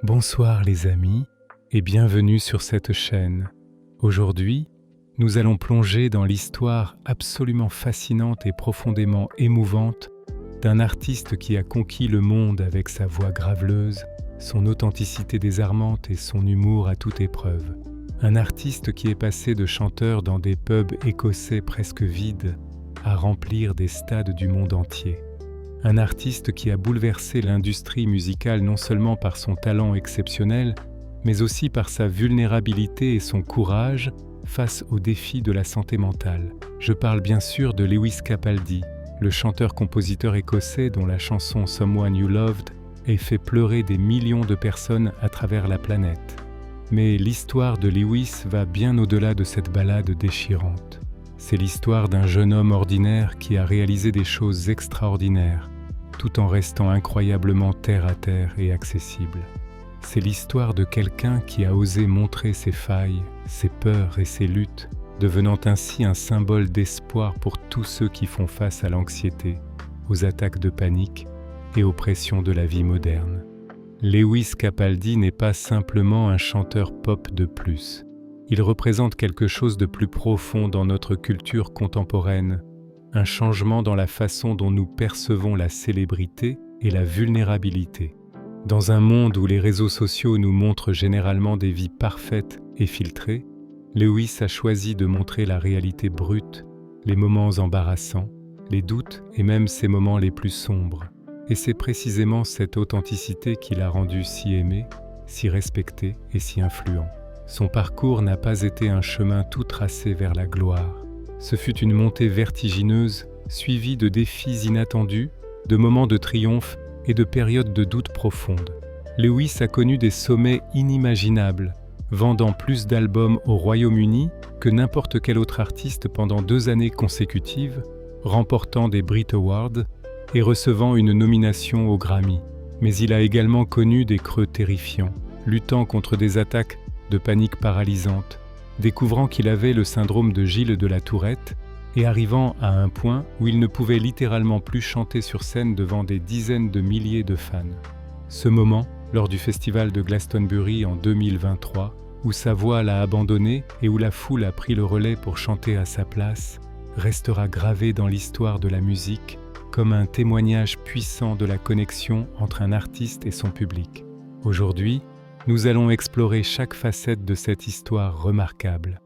Bonsoir les amis et bienvenue sur cette chaîne. Aujourd'hui, nous allons plonger dans l'histoire absolument fascinante et profondément émouvante d'un artiste qui a conquis le monde avec sa voix graveleuse, son authenticité désarmante et son humour à toute épreuve. Un artiste qui est passé de chanteur dans des pubs écossais presque vides à remplir des stades du monde entier. Un artiste qui a bouleversé l'industrie musicale non seulement par son talent exceptionnel, mais aussi par sa vulnérabilité et son courage face aux défis de la santé mentale. Je parle bien sûr de Lewis Capaldi, le chanteur-compositeur écossais dont la chanson Someone You Loved ait fait pleurer des millions de personnes à travers la planète. Mais l'histoire de Lewis va bien au-delà de cette ballade déchirante. C'est l'histoire d'un jeune homme ordinaire qui a réalisé des choses extraordinaires, tout en restant incroyablement terre-à-terre et accessible. C'est l'histoire de quelqu'un qui a osé montrer ses failles, ses peurs et ses luttes, devenant ainsi un symbole d'espoir pour tous ceux qui font face à l'anxiété, aux attaques de panique et aux pressions de la vie moderne. Lewis Capaldi n'est pas simplement un chanteur pop de plus. Il représente quelque chose de plus profond dans notre culture contemporaine, un changement dans la façon dont nous percevons la célébrité et la vulnérabilité. Dans un monde où les réseaux sociaux nous montrent généralement des vies parfaites et filtrées, Lewis a choisi de montrer la réalité brute, les moments embarrassants, les doutes et même ses moments les plus sombres. Et c'est précisément cette authenticité qui l'a rendu si aimé, si respecté et si influent. Son parcours n'a pas été un chemin tout tracé vers la gloire. Ce fut une montée vertigineuse, suivie de défis inattendus, de moments de triomphe et de périodes de doute profondes. Lewis a connu des sommets inimaginables, vendant plus d'albums au Royaume-Uni que n'importe quel autre artiste pendant 2 années consécutives, remportant des Brit Awards et recevant une nomination aux Grammy. Mais il a également connu des creux terrifiants, luttant contre des attaques de panique paralysante, découvrant qu'il avait le syndrome de Gilles de la Tourette et arrivant à un point où il ne pouvait littéralement plus chanter sur scène devant des dizaines de milliers de fans. Ce moment, lors du festival de Glastonbury en 2023, où sa voix l'a abandonné et où la foule a pris le relais pour chanter à sa place, restera gravé dans l'histoire de la musique comme un témoignage puissant de la connexion entre un artiste et son public. Aujourd'hui, nous allons explorer chaque facette de cette histoire remarquable.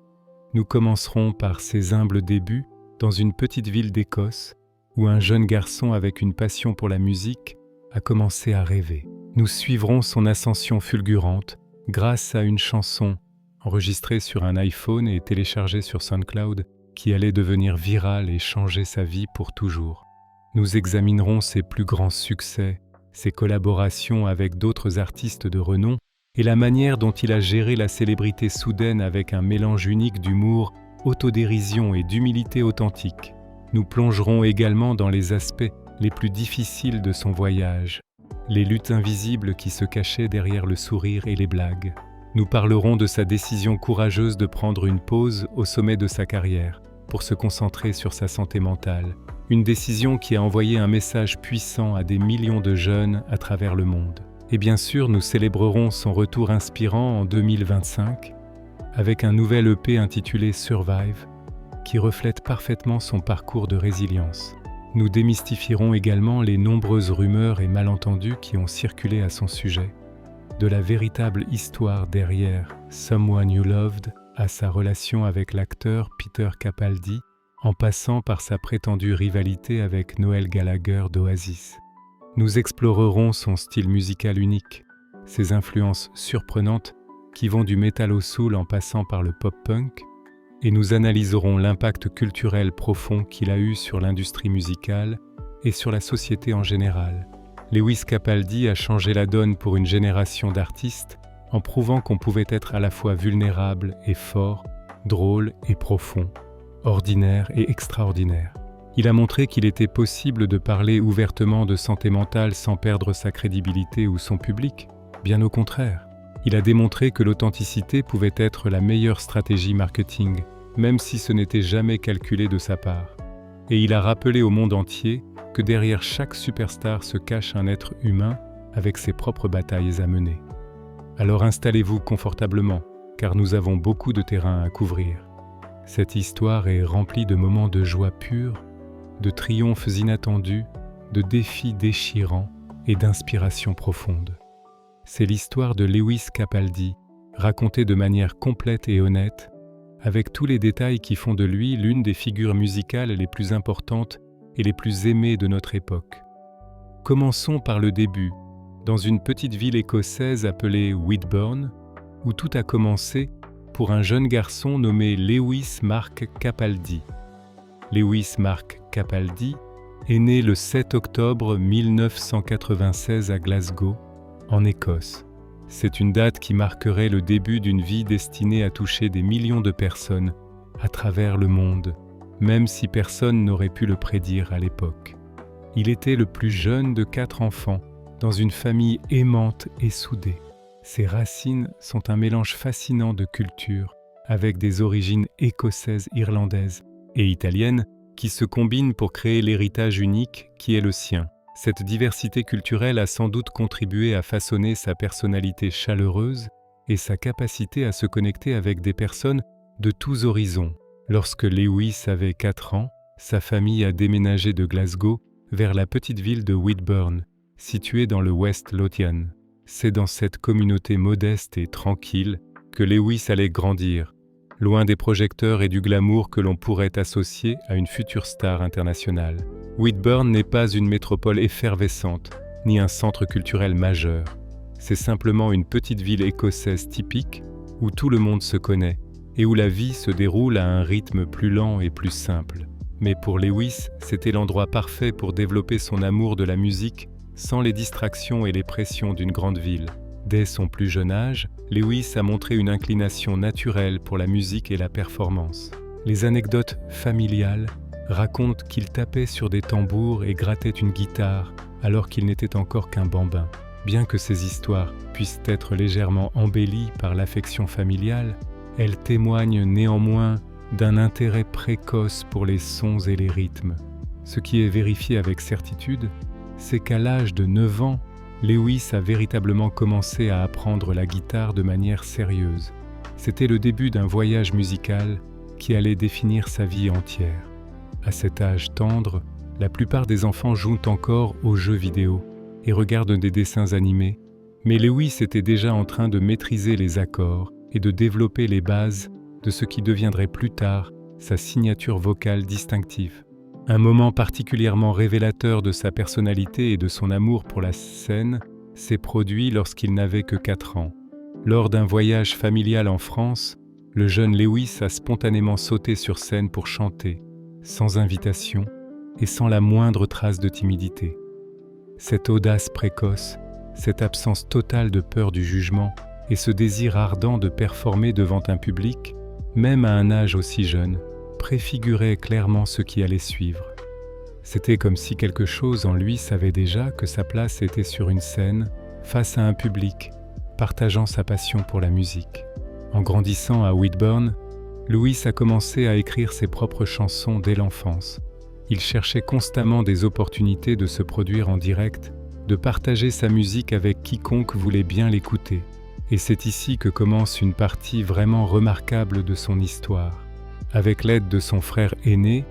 Nous commencerons par ses humbles débuts dans une petite ville d'Écosse où un jeune garçon avec une passion pour la musique a commencé à rêver. Nous suivrons son ascension fulgurante grâce à une chanson enregistrée sur un iPhone et téléchargée sur SoundCloud qui allait devenir virale et changer sa vie pour toujours. Nous examinerons ses plus grands succès, ses collaborations avec d'autres artistes de renom et la manière dont il a géré la célébrité soudaine avec un mélange unique d'humour, autodérision et d'humilité authentique. Nous plongerons également dans les aspects les plus difficiles de son voyage, les luttes invisibles qui se cachaient derrière le sourire et les blagues. Nous parlerons de sa décision courageuse de prendre une pause au sommet de sa carrière pour se concentrer sur sa santé mentale, une décision qui a envoyé un message puissant à des millions de jeunes à travers le monde. Et bien sûr, nous célébrerons son retour inspirant en 2025 avec un nouvel EP intitulé Survive qui reflète parfaitement son parcours de résilience. Nous démystifierons également les nombreuses rumeurs et malentendus qui ont circulé à son sujet, de la véritable histoire derrière Someone You Loved à sa relation avec l'acteur Peter Capaldi, en passant par sa prétendue rivalité avec Noel Gallagher d'Oasis. Nous explorerons son style musical unique, ses influences surprenantes qui vont du metal au soul en passant par le pop-punk, et nous analyserons l'impact culturel profond qu'il a eu sur l'industrie musicale et sur la société en général. Lewis Capaldi a changé la donne pour une génération d'artistes en prouvant qu'on pouvait être à la fois vulnérable et fort, drôle et profond, ordinaire et extraordinaire. Il a montré qu'il était possible de parler ouvertement de santé mentale sans perdre sa crédibilité ou son public. Bien au contraire, il a démontré que l'authenticité pouvait être la meilleure stratégie marketing, même si ce n'était jamais calculé de sa part. Et il a rappelé au monde entier que derrière chaque superstar se cache un être humain avec ses propres batailles à mener. Alors installez-vous confortablement, car nous avons beaucoup de terrain à couvrir. Cette histoire est remplie de moments de joie pure, de triomphes inattendus, de défis déchirants et d'inspiration profonde. C'est l'histoire de Lewis Capaldi, racontée de manière complète et honnête, avec tous les détails qui font de lui l'une des figures musicales les plus importantes et les plus aimées de notre époque. Commençons par le début, dans une petite ville écossaise appelée Whitburn, où tout a commencé pour un jeune garçon nommé Lewis Mark Capaldi. Lewis Mark Capaldi est né le 7 octobre 1996 à Glasgow, en Écosse. C'est une date qui marquerait le début d'une vie destinée à toucher des millions de personnes à travers le monde, même si personne n'aurait pu le prédire à l'époque. Il était le plus jeune de 4 enfants, dans une famille aimante et soudée. Ses racines sont un mélange fascinant de cultures, avec des origines écossaises, irlandaises et italiennes qui se combinent pour créer l'héritage unique qui est le sien. Cette diversité culturelle a sans doute contribué à façonner sa personnalité chaleureuse et sa capacité à se connecter avec des personnes de tous horizons. Lorsque Lewis avait 4 ans, sa famille a déménagé de Glasgow vers la petite ville de Whitburn, située dans le West Lothian. C'est dans cette communauté modeste et tranquille que Lewis allait grandir, loin des projecteurs et du glamour que l'on pourrait associer à une future star internationale. Whitburn n'est pas une métropole effervescente, ni un centre culturel majeur. C'est simplement une petite ville écossaise typique où tout le monde se connaît et où la vie se déroule à un rythme plus lent et plus simple. Mais pour Lewis, c'était l'endroit parfait pour développer son amour de la musique sans les distractions et les pressions d'une grande ville. Dès son plus jeune âge, Lewis a montré une inclination naturelle pour la musique et la performance. Les anecdotes familiales racontent qu'il tapait sur des tambours et grattait une guitare alors qu'il n'était encore qu'un bambin. Bien que ces histoires puissent être légèrement embellies par l'affection familiale, elles témoignent néanmoins d'un intérêt précoce pour les sons et les rythmes. Ce qui est vérifié avec certitude, c'est qu'à l'âge de 9 ans, Lewis a véritablement commencé à apprendre la guitare de manière sérieuse. C'était le début d'un voyage musical qui allait définir sa vie entière. À cet âge tendre, la plupart des enfants jouent encore aux jeux vidéo et regardent des dessins animés, mais Lewis était déjà en train de maîtriser les accords et de développer les bases de ce qui deviendrait plus tard sa signature vocale distinctive. Un moment particulièrement révélateur de sa personnalité et de son amour pour la scène s'est produit lorsqu'il n'avait que 4 ans. Lors d'un voyage familial en France, le jeune Lewis a spontanément sauté sur scène pour chanter, sans invitation et sans la moindre trace de timidité. Cette audace précoce, cette absence totale de peur du jugement et ce désir ardent de performer devant un public, même à un âge aussi jeune, préfigurait clairement ce qui allait suivre. C'était comme si quelque chose en lui savait déjà que sa place était sur une scène, face à un public, partageant sa passion pour la musique. En grandissant à Whitburn, Lewis a commencé à écrire ses propres chansons dès l'enfance. Il cherchait constamment des opportunités de se produire en direct, de partager sa musique avec quiconque voulait bien l'écouter. Et c'est ici que commence une partie vraiment remarquable de son histoire. Avec l'aide de son frère aîné,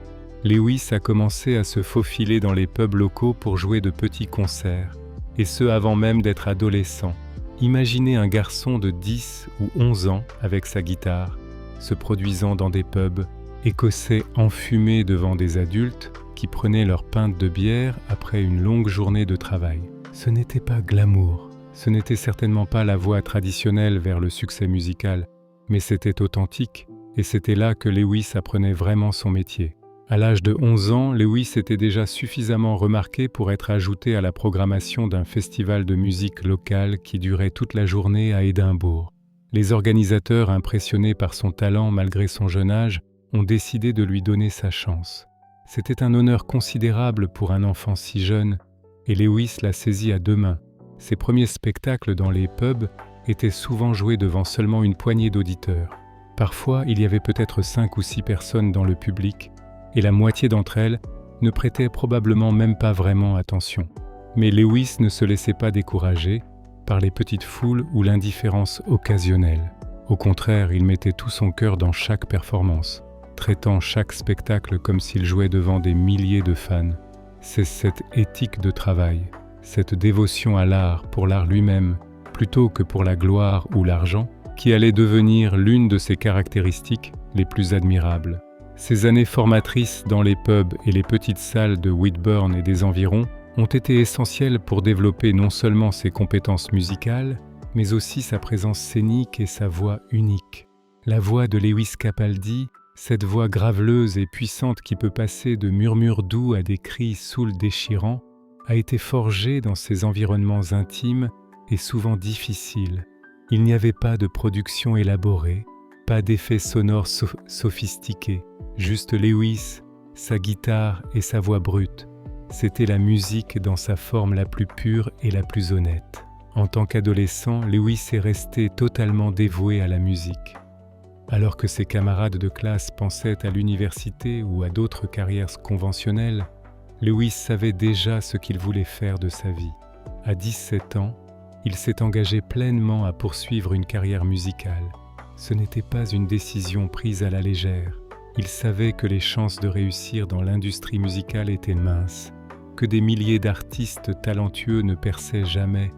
Lewis a commencé à se faufiler dans les pubs locaux pour jouer de petits concerts, et ce avant même d'être adolescent. Imaginez un garçon de 10 ou 11 ans avec sa guitare, se produisant dans des pubs, écossais enfumés devant des adultes qui prenaient leur pinte de bière après une longue journée de travail. Ce n'était pas glamour, ce n'était certainement pas la voie traditionnelle vers le succès musical, mais c'était authentique. Et c'était là que Lewis apprenait vraiment son métier. À l'âge de 11 ans, Lewis était déjà suffisamment remarqué pour être ajouté à la programmation d'un festival de musique locale qui durait toute la journée à Édimbourg. Les organisateurs, impressionnés par son talent malgré son jeune âge, ont décidé de lui donner sa chance. C'était un honneur considérable pour un enfant si jeune, et Lewis l'a saisi à 2 mains. Ses premiers spectacles dans les pubs étaient souvent joués devant seulement une poignée d'auditeurs. Parfois, il y avait peut-être 5 ou 6 personnes dans le public, et la moitié d'entre elles ne prêtaient probablement même pas vraiment attention. Mais Lewis ne se laissait pas décourager, par les petites foules ou l'indifférence occasionnelle. Au contraire, il mettait tout son cœur dans chaque performance, traitant chaque spectacle comme s'il jouait devant des milliers de fans. C'est cette éthique de travail, cette dévotion à l'art pour l'art lui-même, plutôt que pour la gloire ou l'argent, qui allait devenir l'une de ses caractéristiques les plus admirables. Ces années formatrices dans les pubs et les petites salles de Whitburn et des environs ont été essentielles pour développer non seulement ses compétences musicales, mais aussi sa présence scénique et sa voix unique. La voix de Lewis Capaldi, cette voix graveleuse et puissante qui peut passer de murmures doux à des cris soul déchirants, a été forgée dans ces environnements intimes et souvent difficiles. Il n'y avait pas de production élaborée, pas d'effets sonores sophistiqués, juste Lewis, sa guitare et sa voix brute. C'était la musique dans sa forme la plus pure et la plus honnête. En tant qu'adolescent, Lewis est resté totalement dévoué à la musique. Alors que ses camarades de classe pensaient à l'université ou à d'autres carrières conventionnelles, Lewis savait déjà ce qu'il voulait faire de sa vie. À 17 ans, il s'est engagé pleinement à poursuivre une carrière musicale. Ce n'était pas une décision prise à la légère. Il savait que les chances de réussir dans l'industrie musicale étaient minces, que des milliers d'artistes talentueux ne perçaient jamais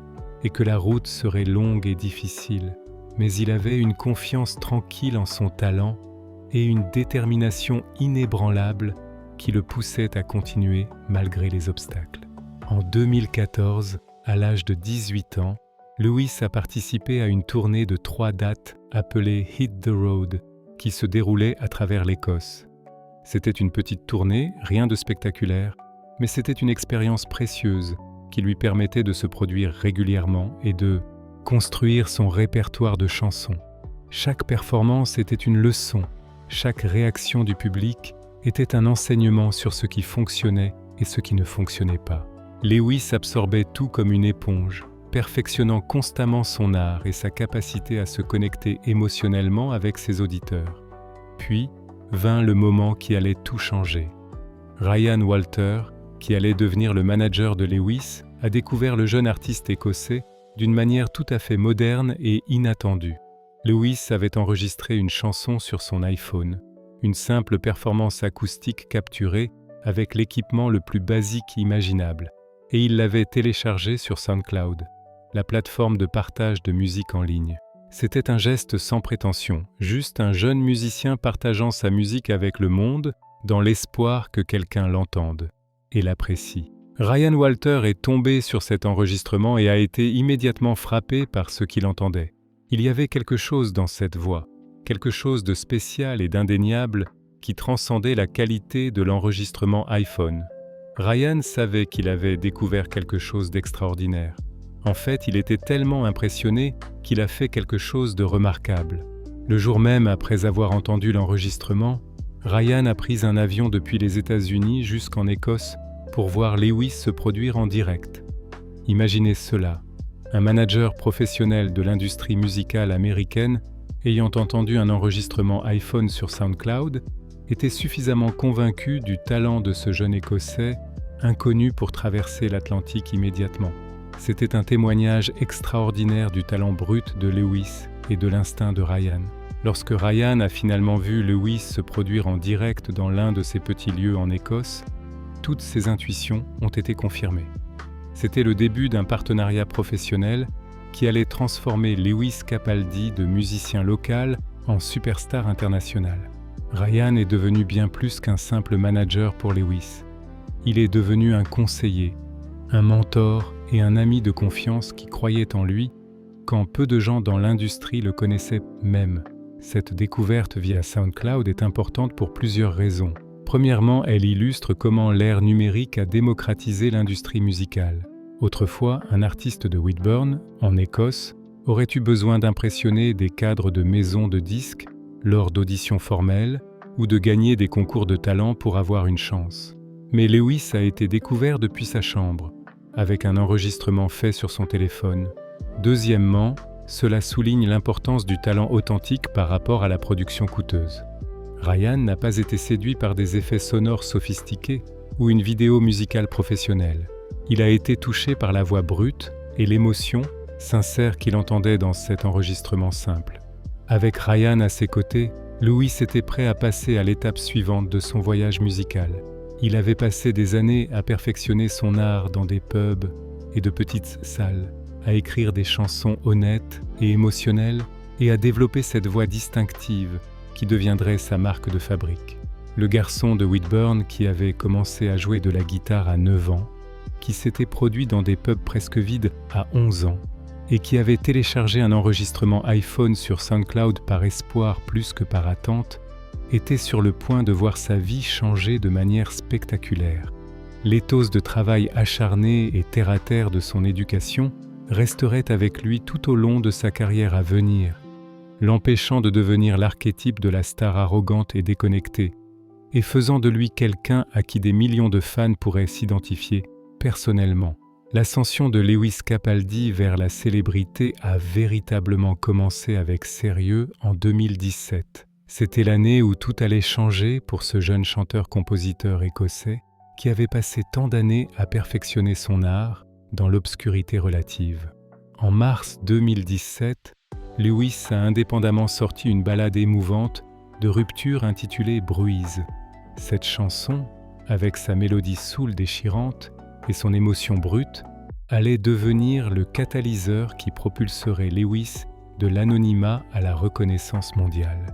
et que la route serait longue et difficile. Mais il avait une confiance tranquille en son talent et une détermination inébranlable qui le poussait à continuer malgré les obstacles. En 2014, à l'âge de 18 ans, Lewis a participé à une tournée de 3 dates appelée Hit the Road, qui se déroulait à travers l'Écosse. C'était une petite tournée, rien de spectaculaire, mais c'était une expérience précieuse qui lui permettait de se produire régulièrement et de construire son répertoire de chansons. Chaque performance était une leçon, chaque réaction du public était un enseignement sur ce qui fonctionnait et ce qui ne fonctionnait pas. Lewis absorbait tout comme une éponge, perfectionnant constamment son art et sa capacité à se connecter émotionnellement avec ses auditeurs. Puis vint le moment qui allait tout changer. Ryan Walter, qui allait devenir le manager de Lewis, a découvert le jeune artiste écossais d'une manière tout à fait moderne et inattendue. Lewis avait enregistré une chanson sur son iPhone, une simple performance acoustique capturée avec l'équipement le plus basique imaginable, et il l'avait téléchargée sur SoundCloud, la plateforme de partage de musique en ligne. C'était un geste sans prétention, juste un jeune musicien partageant sa musique avec le monde dans l'espoir que quelqu'un l'entende et l'apprécie. Ryan Walter est tombé sur cet enregistrement et a été immédiatement frappé par ce qu'il entendait. Il y avait quelque chose dans cette voix, quelque chose de spécial et d'indéniable qui transcendait la qualité de l'enregistrement iPhone. Ryan savait qu'il avait découvert quelque chose d'extraordinaire. En fait, il était tellement impressionné qu'il a fait quelque chose de remarquable. Le jour même après avoir entendu l'enregistrement, Ryan a pris un avion depuis les États-Unis jusqu'en Écosse pour voir Lewis se produire en direct. Imaginez cela, un manager professionnel de l'industrie musicale américaine ayant entendu un enregistrement iPhone sur SoundCloud était suffisamment convaincu du talent de ce jeune Écossais, inconnu pour traverser l'Atlantique immédiatement. C'était un témoignage extraordinaire du talent brut de Lewis et de l'instinct de Ryan. Lorsque Ryan a finalement vu Lewis se produire en direct dans l'un de ces petits lieux en Écosse, toutes ses intuitions ont été confirmées. C'était le début d'un partenariat professionnel qui allait transformer Lewis Capaldi de musicien local en superstar international. Ryan est devenu bien plus qu'un simple manager pour Lewis. Il est devenu un conseiller, un mentor et un ami de confiance qui croyait en lui quand peu de gens dans l'industrie le connaissaient même. Cette découverte via SoundCloud est importante pour plusieurs raisons. Premièrement, elle illustre comment l'ère numérique a démocratisé l'industrie musicale. Autrefois, un artiste de Whitburn, en Écosse, aurait eu besoin d'impressionner des cadres de maisons de disques lors d'auditions formelles ou de gagner des concours de talent pour avoir une chance. Mais Lewis a été découvert depuis sa chambre, avec un enregistrement fait sur son téléphone. Deuxièmement, cela souligne l'importance du talent authentique par rapport à la production coûteuse. Ryan n'a pas été séduit par des effets sonores sophistiqués ou une vidéo musicale professionnelle. Il a été touché par la voix brute et l'émotion sincère qu'il entendait dans cet enregistrement simple. Avec Ryan à ses côtés, Louis était prêt à passer à l'étape suivante de son voyage musical. Il avait passé des années à perfectionner son art dans des pubs et de petites salles, à écrire des chansons honnêtes et émotionnelles et à développer cette voix distinctive qui deviendrait sa marque de fabrique. Le garçon de Whitburn qui avait commencé à jouer de la guitare à 9 ans, qui s'était produit dans des pubs presque vides à 11 ans et qui avait téléchargé un enregistrement iPhone sur SoundCloud par espoir plus que par attente, était sur le point de voir sa vie changer de manière spectaculaire. L'éthos de travail acharné et terre-à-terre de son éducation resterait avec lui tout au long de sa carrière à venir, l'empêchant de devenir l'archétype de la star arrogante et déconnectée, et faisant de lui quelqu'un à qui des millions de fans pourraient s'identifier personnellement. L'ascension de Lewis Capaldi vers la célébrité a véritablement commencé avec sérieux en 2017. C'était l'année où tout allait changer pour ce jeune chanteur-compositeur écossais qui avait passé tant d'années à perfectionner son art dans l'obscurité relative. En mars 2017, Lewis a indépendamment sorti une ballade émouvante de rupture intitulée « Bruise ». Cette chanson, avec sa mélodie soul déchirante et son émotion brute, allait devenir le catalyseur qui propulserait Lewis de l'anonymat à la reconnaissance mondiale.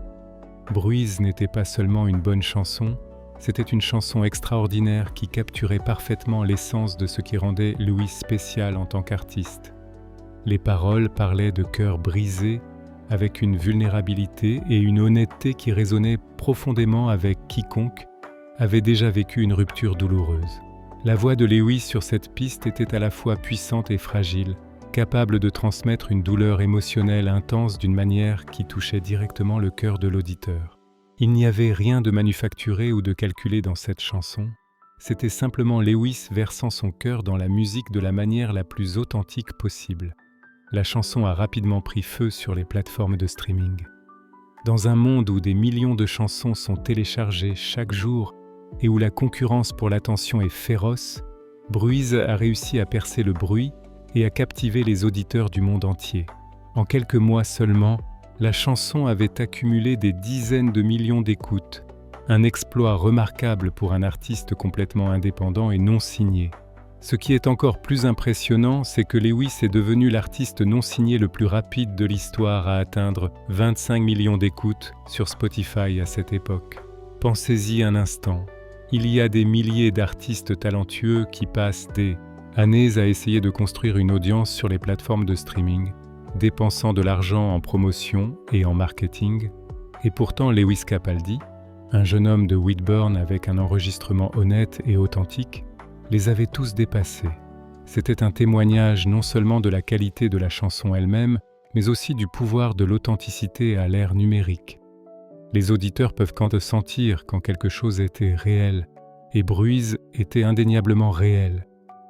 Bruise n'était pas seulement une bonne chanson, c'était une chanson extraordinaire qui capturait parfaitement l'essence de ce qui rendait Lewis spécial en tant qu'artiste. Les paroles parlaient de cœurs brisés, avec une vulnérabilité et une honnêteté qui résonnaient profondément avec quiconque avait déjà vécu une rupture douloureuse. La voix de Lewis sur cette piste était à la fois puissante et fragile, capable de transmettre une douleur émotionnelle intense d'une manière qui touchait directement le cœur de l'auditeur. Il n'y avait rien de manufacturé ou de calculé dans cette chanson, c'était simplement Lewis versant son cœur dans la musique de la manière la plus authentique possible. La chanson a rapidement pris feu sur les plateformes de streaming. Dans un monde où des millions de chansons sont téléchargées chaque jour et où la concurrence pour l'attention est féroce, Bruise a réussi à percer le bruit et à captiver les auditeurs du monde entier. En quelques mois seulement, la chanson avait accumulé des dizaines de millions d'écoutes, un exploit remarquable pour un artiste complètement indépendant et non signé. Ce qui est encore plus impressionnant, c'est que Lewis est devenu l'artiste non signé le plus rapide de l'histoire à atteindre 25 millions d'écoutes sur Spotify à cette époque. Pensez-y un instant. Il y a des milliers d'artistes talentueux qui passent des années à essayer de construire une audience sur les plateformes de streaming, dépensant de l'argent en promotion et en marketing, et pourtant Lewis Capaldi, un jeune homme de Whitburn avec un enregistrement honnête et authentique, les avait tous dépassés. C'était un témoignage non seulement de la qualité de la chanson elle-même, mais aussi du pouvoir de l'authenticité à l'ère numérique. Les auditeurs peuvent sentir quand quelque chose était réel, et Bruise était indéniablement réel.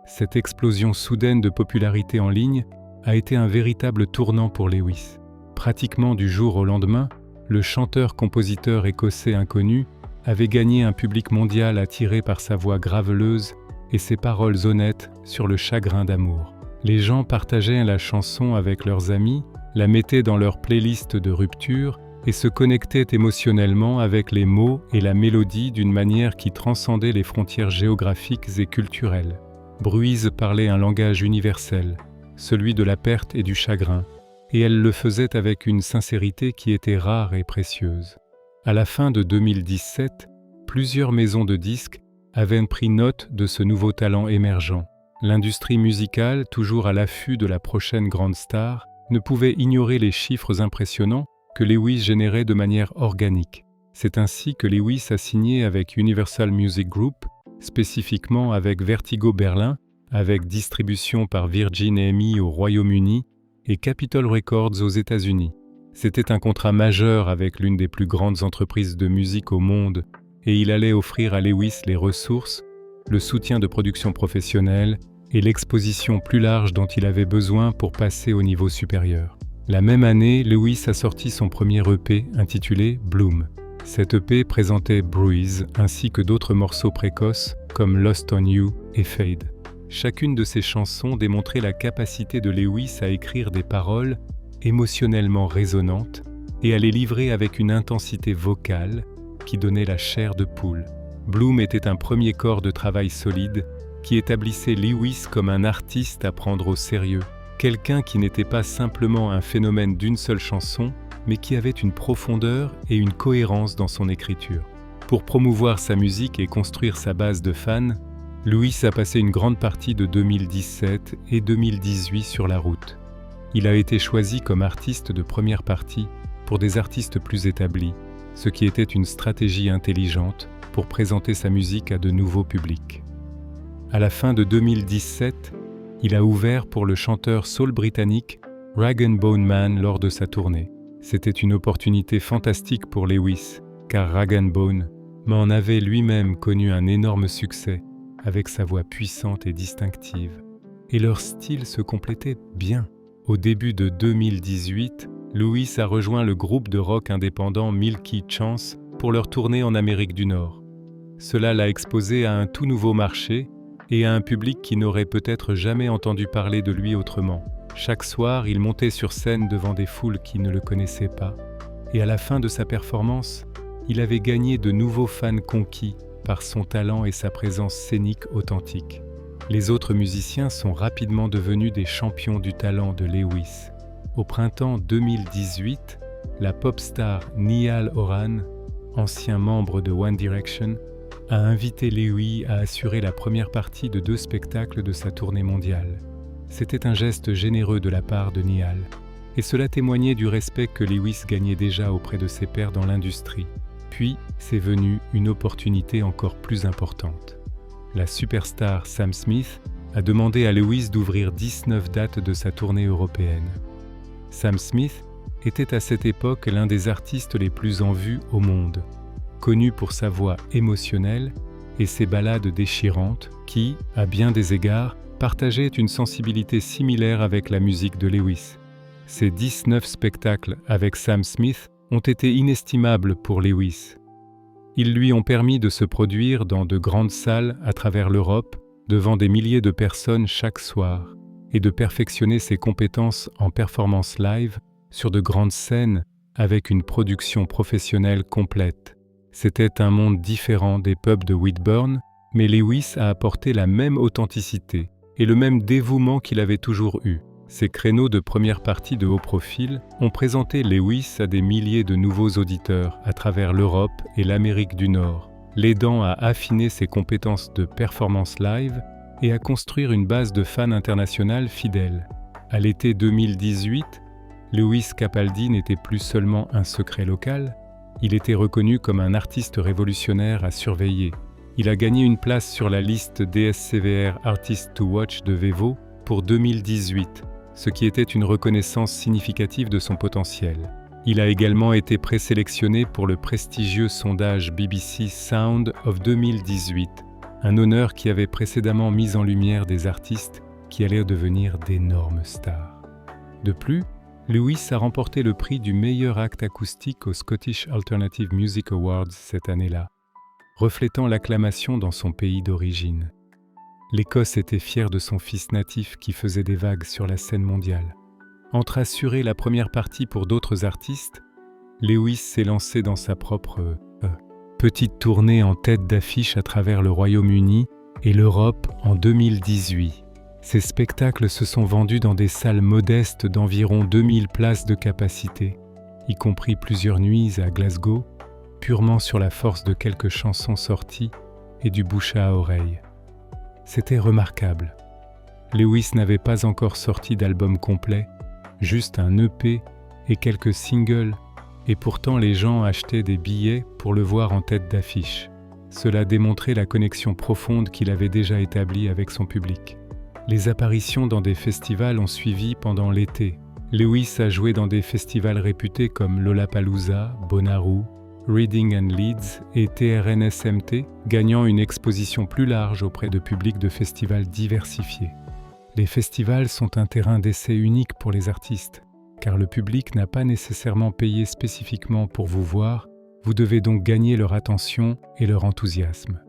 Cette explosion soudaine de popularité en ligne a été un véritable tournant pour Lewis. Pratiquement du jour au lendemain, le chanteur-compositeur écossais inconnu avait gagné un public mondial attiré par sa voix graveleuse et ses paroles honnêtes sur le chagrin d'amour. Les gens partageaient la chanson avec leurs amis, la mettaient dans leur playlist de rupture et se connectaient émotionnellement avec les mots et la mélodie d'une manière qui transcendait les frontières géographiques et culturelles. Bruise parlait un langage universel, celui de la perte et du chagrin, et elle le faisait avec une sincérité qui était rare et précieuse. À la fin de 2017, plusieurs maisons de disques avaient pris note de ce nouveau talent émergent. L'industrie musicale, toujours à l'affût de la prochaine grande star, ne pouvait ignorer les chiffres impressionnants que Lewis générait de manière organique. C'est ainsi que Lewis a signé avec Universal Music Group, spécifiquement avec Vertigo Berlin, avec distribution par Virgin EMI au Royaume-Uni et Capitol Records aux États-Unis. C'était un contrat majeur avec l'une des plus grandes entreprises de musique au monde et il allait offrir à Lewis les ressources, le soutien de production professionnelle et l'exposition plus large dont il avait besoin pour passer au niveau supérieur. La même année, Lewis a sorti son premier EP intitulé Bloom. Cet EP présentait Bruise ainsi que d'autres morceaux précoces comme Lost on You et Fade. Chacune de ses chansons démontrait la capacité de Lewis à écrire des paroles émotionnellement résonantes et à les livrer avec une intensité vocale qui donnait la chair de poule. Bloom était un premier corps de travail solide qui établissait Lewis comme un artiste à prendre au sérieux, quelqu'un qui n'était pas simplement un phénomène d'une seule chanson, mais qui avait une profondeur et une cohérence dans son écriture. Pour promouvoir sa musique et construire sa base de fans, Lewis a passé une grande partie de 2017 et 2018 sur la route. Il a été choisi comme artiste de première partie pour des artistes plus établis, ce qui était une stratégie intelligente pour présenter sa musique à de nouveaux publics. À la fin de 2017, il a ouvert pour le chanteur soul britannique Rag & Bone Man lors de sa tournée. C'était une opportunité fantastique pour Lewis, car Rag & Bone m'en avait lui-même connu un énorme succès avec sa voix puissante et distinctive. Et leur style se complétait bien. Au début de 2018, Lewis a rejoint le groupe de rock indépendant Milky Chance pour leur tournée en Amérique du Nord. Cela l'a exposé à un tout nouveau marché et à un public qui n'aurait peut-être jamais entendu parler de lui autrement. Chaque soir, il montait sur scène devant des foules qui ne le connaissaient pas. Et à la fin de sa performance, il avait gagné de nouveaux fans conquis par son talent et sa présence scénique authentique. Les autres musiciens sont rapidement devenus des champions du talent de Lewis. Au printemps 2018, la pop star Niall Horan, ancien membre de One Direction, a invité Lewis à assurer la première partie de 2 spectacles de sa tournée mondiale. C'était un geste généreux de la part de Niall, et cela témoignait du respect que Lewis gagnait déjà auprès de ses pairs dans l'industrie. Puis, c'est venu une opportunité encore plus importante. La superstar Sam Smith a demandé à Lewis d'ouvrir 19 dates de sa tournée européenne. Sam Smith était à cette époque l'un des artistes les plus en vue au monde, connu pour sa voix émotionnelle et ses ballades déchirantes qui, à bien des égards, partageaient une sensibilité similaire avec la musique de Lewis. Ces 19 spectacles avec Sam Smith ont été inestimables pour Lewis. Ils lui ont permis de se produire dans de grandes salles à travers l'Europe, devant des milliers de personnes chaque soir, et de perfectionner ses compétences en performance live sur de grandes scènes avec une production professionnelle complète. C'était un monde différent des pubs de Whitburn, mais Lewis a apporté la même authenticité et le même dévouement qu'il avait toujours eu. Ces créneaux de première partie de haut profil ont présenté Lewis à des milliers de nouveaux auditeurs à travers l'Europe et l'Amérique du Nord, l'aidant à affiner ses compétences de performance live et à construire une base de fans internationale fidèle. À l'été 2018, Lewis Capaldi n'était plus seulement un secret local, il était reconnu comme un artiste révolutionnaire à surveiller. Il a gagné une place sur la liste DSCVR Artist to Watch de Vevo pour 2018, ce qui était une reconnaissance significative de son potentiel. Il a également été présélectionné pour le prestigieux sondage BBC Sound of 2018, un honneur qui avait précédemment mis en lumière des artistes qui allaient devenir d'énormes stars. De plus, Lewis a remporté le prix du meilleur acte acoustique aux Scottish Alternative Music Awards cette année-là, reflétant l'acclamation dans son pays d'origine. L'Écosse était fière de son fils natif qui faisait des vagues sur la scène mondiale. Entre assurer la première partie pour d'autres artistes, Lewis s'est lancé dans sa propre petite tournée en tête d'affiche à travers le Royaume-Uni et l'Europe en 2018. Ces spectacles se sont vendus dans des salles modestes d'environ 2000 places de capacité, y compris plusieurs nuits à Glasgow, purement sur la force de quelques chansons sorties et du bouche à oreille. C'était remarquable. Lewis n'avait pas encore sorti d'album complet, juste un EP et quelques singles, et pourtant les gens achetaient des billets pour le voir en tête d'affiche. Cela démontrait la connexion profonde qu'il avait déjà établie avec son public. Les apparitions dans des festivals ont suivi pendant l'été. Lewis a joué dans des festivals réputés comme Lollapalooza, Bonnaroo, Reading and Leeds et TRNSMT, gagnant une exposition plus large auprès de publics de festivals diversifiés. Les festivals sont un terrain d'essai unique pour les artistes, car le public n'a pas nécessairement payé spécifiquement pour vous voir, vous devez donc gagner leur attention et leur enthousiasme.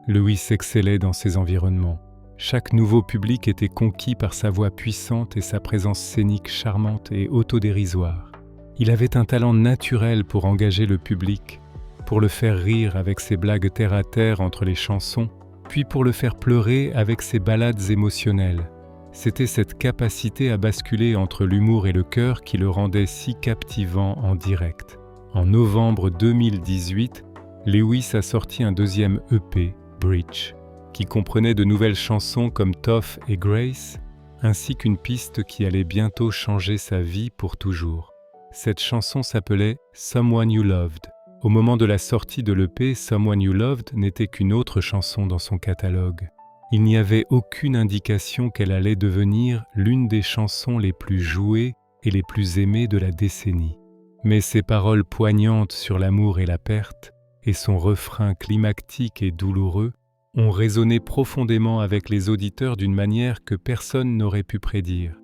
Lewis excellait dans ces environnements. Chaque nouveau public était conquis par sa voix puissante et sa présence scénique charmante et autodérisoire. Il avait un talent naturel pour engager le public, pour le faire rire avec ses blagues terre-à-terre entre les chansons, puis pour le faire pleurer avec ses ballades émotionnelles. C'était cette capacité à basculer entre l'humour et le cœur qui le rendait si captivant en direct. En novembre 2018, Lewis a sorti un deuxième EP, Bridge, qui comprenait de nouvelles chansons comme Tough et Grace, ainsi qu'une piste qui allait bientôt changer sa vie pour toujours. Cette chanson s'appelait Someone You Loved. Au moment de la sortie de l'EP, Someone You Loved n'était qu'une autre chanson dans son catalogue. Il n'y avait aucune indication qu'elle allait devenir l'une des chansons les plus jouées et les plus aimées de la décennie. Mais ses paroles poignantes sur l'amour et la perte, et son refrain climactique et douloureux, ont résonné profondément avec les auditeurs d'une manière que personne n'aurait pu prédire.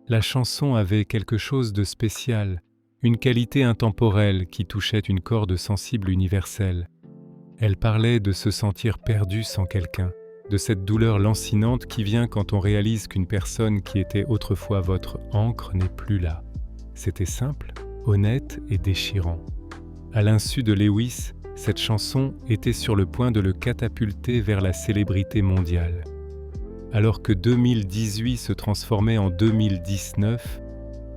La chanson avait quelque chose de spécial, une qualité intemporelle qui touchait une corde sensible universelle. Elle parlait de se sentir perdu sans quelqu'un, de cette douleur lancinante qui vient quand on réalise qu'une personne qui était autrefois votre ancre n'est plus là. C'était simple, honnête et déchirant. À l'insu de Lewis, cette chanson était sur le point de le catapulter vers la célébrité mondiale. Alors que 2018 se transformait en 2019,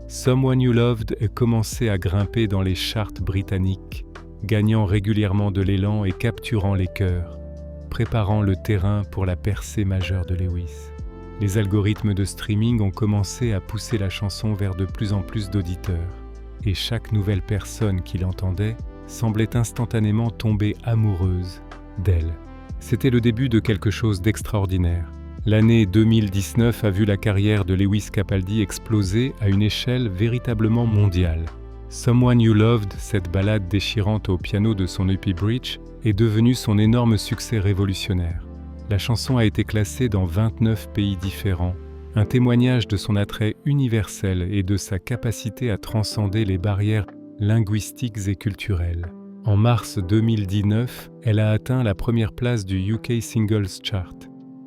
Someone You Loved a commencé à grimper dans les charts britanniques, gagnant régulièrement de l'élan et capturant les cœurs, préparant le terrain pour la percée majeure de Lewis. Les algorithmes de streaming ont commencé à pousser la chanson vers de plus en plus d'auditeurs, et chaque nouvelle personne qui l'entendait semblait instantanément tomber amoureuse d'elle. C'était le début de quelque chose d'extraordinaire. L'année 2019 a vu la carrière de Lewis Capaldi exploser à une échelle véritablement mondiale. Someone You Loved, cette ballade déchirante au piano de son EP Bridge, est devenue son énorme succès révolutionnaire. La chanson a été classée dans 29 pays différents, un témoignage de son attrait universel et de sa capacité à transcender les barrières linguistiques et culturelles. En mars 2019, elle a atteint la première place du UK Singles Chart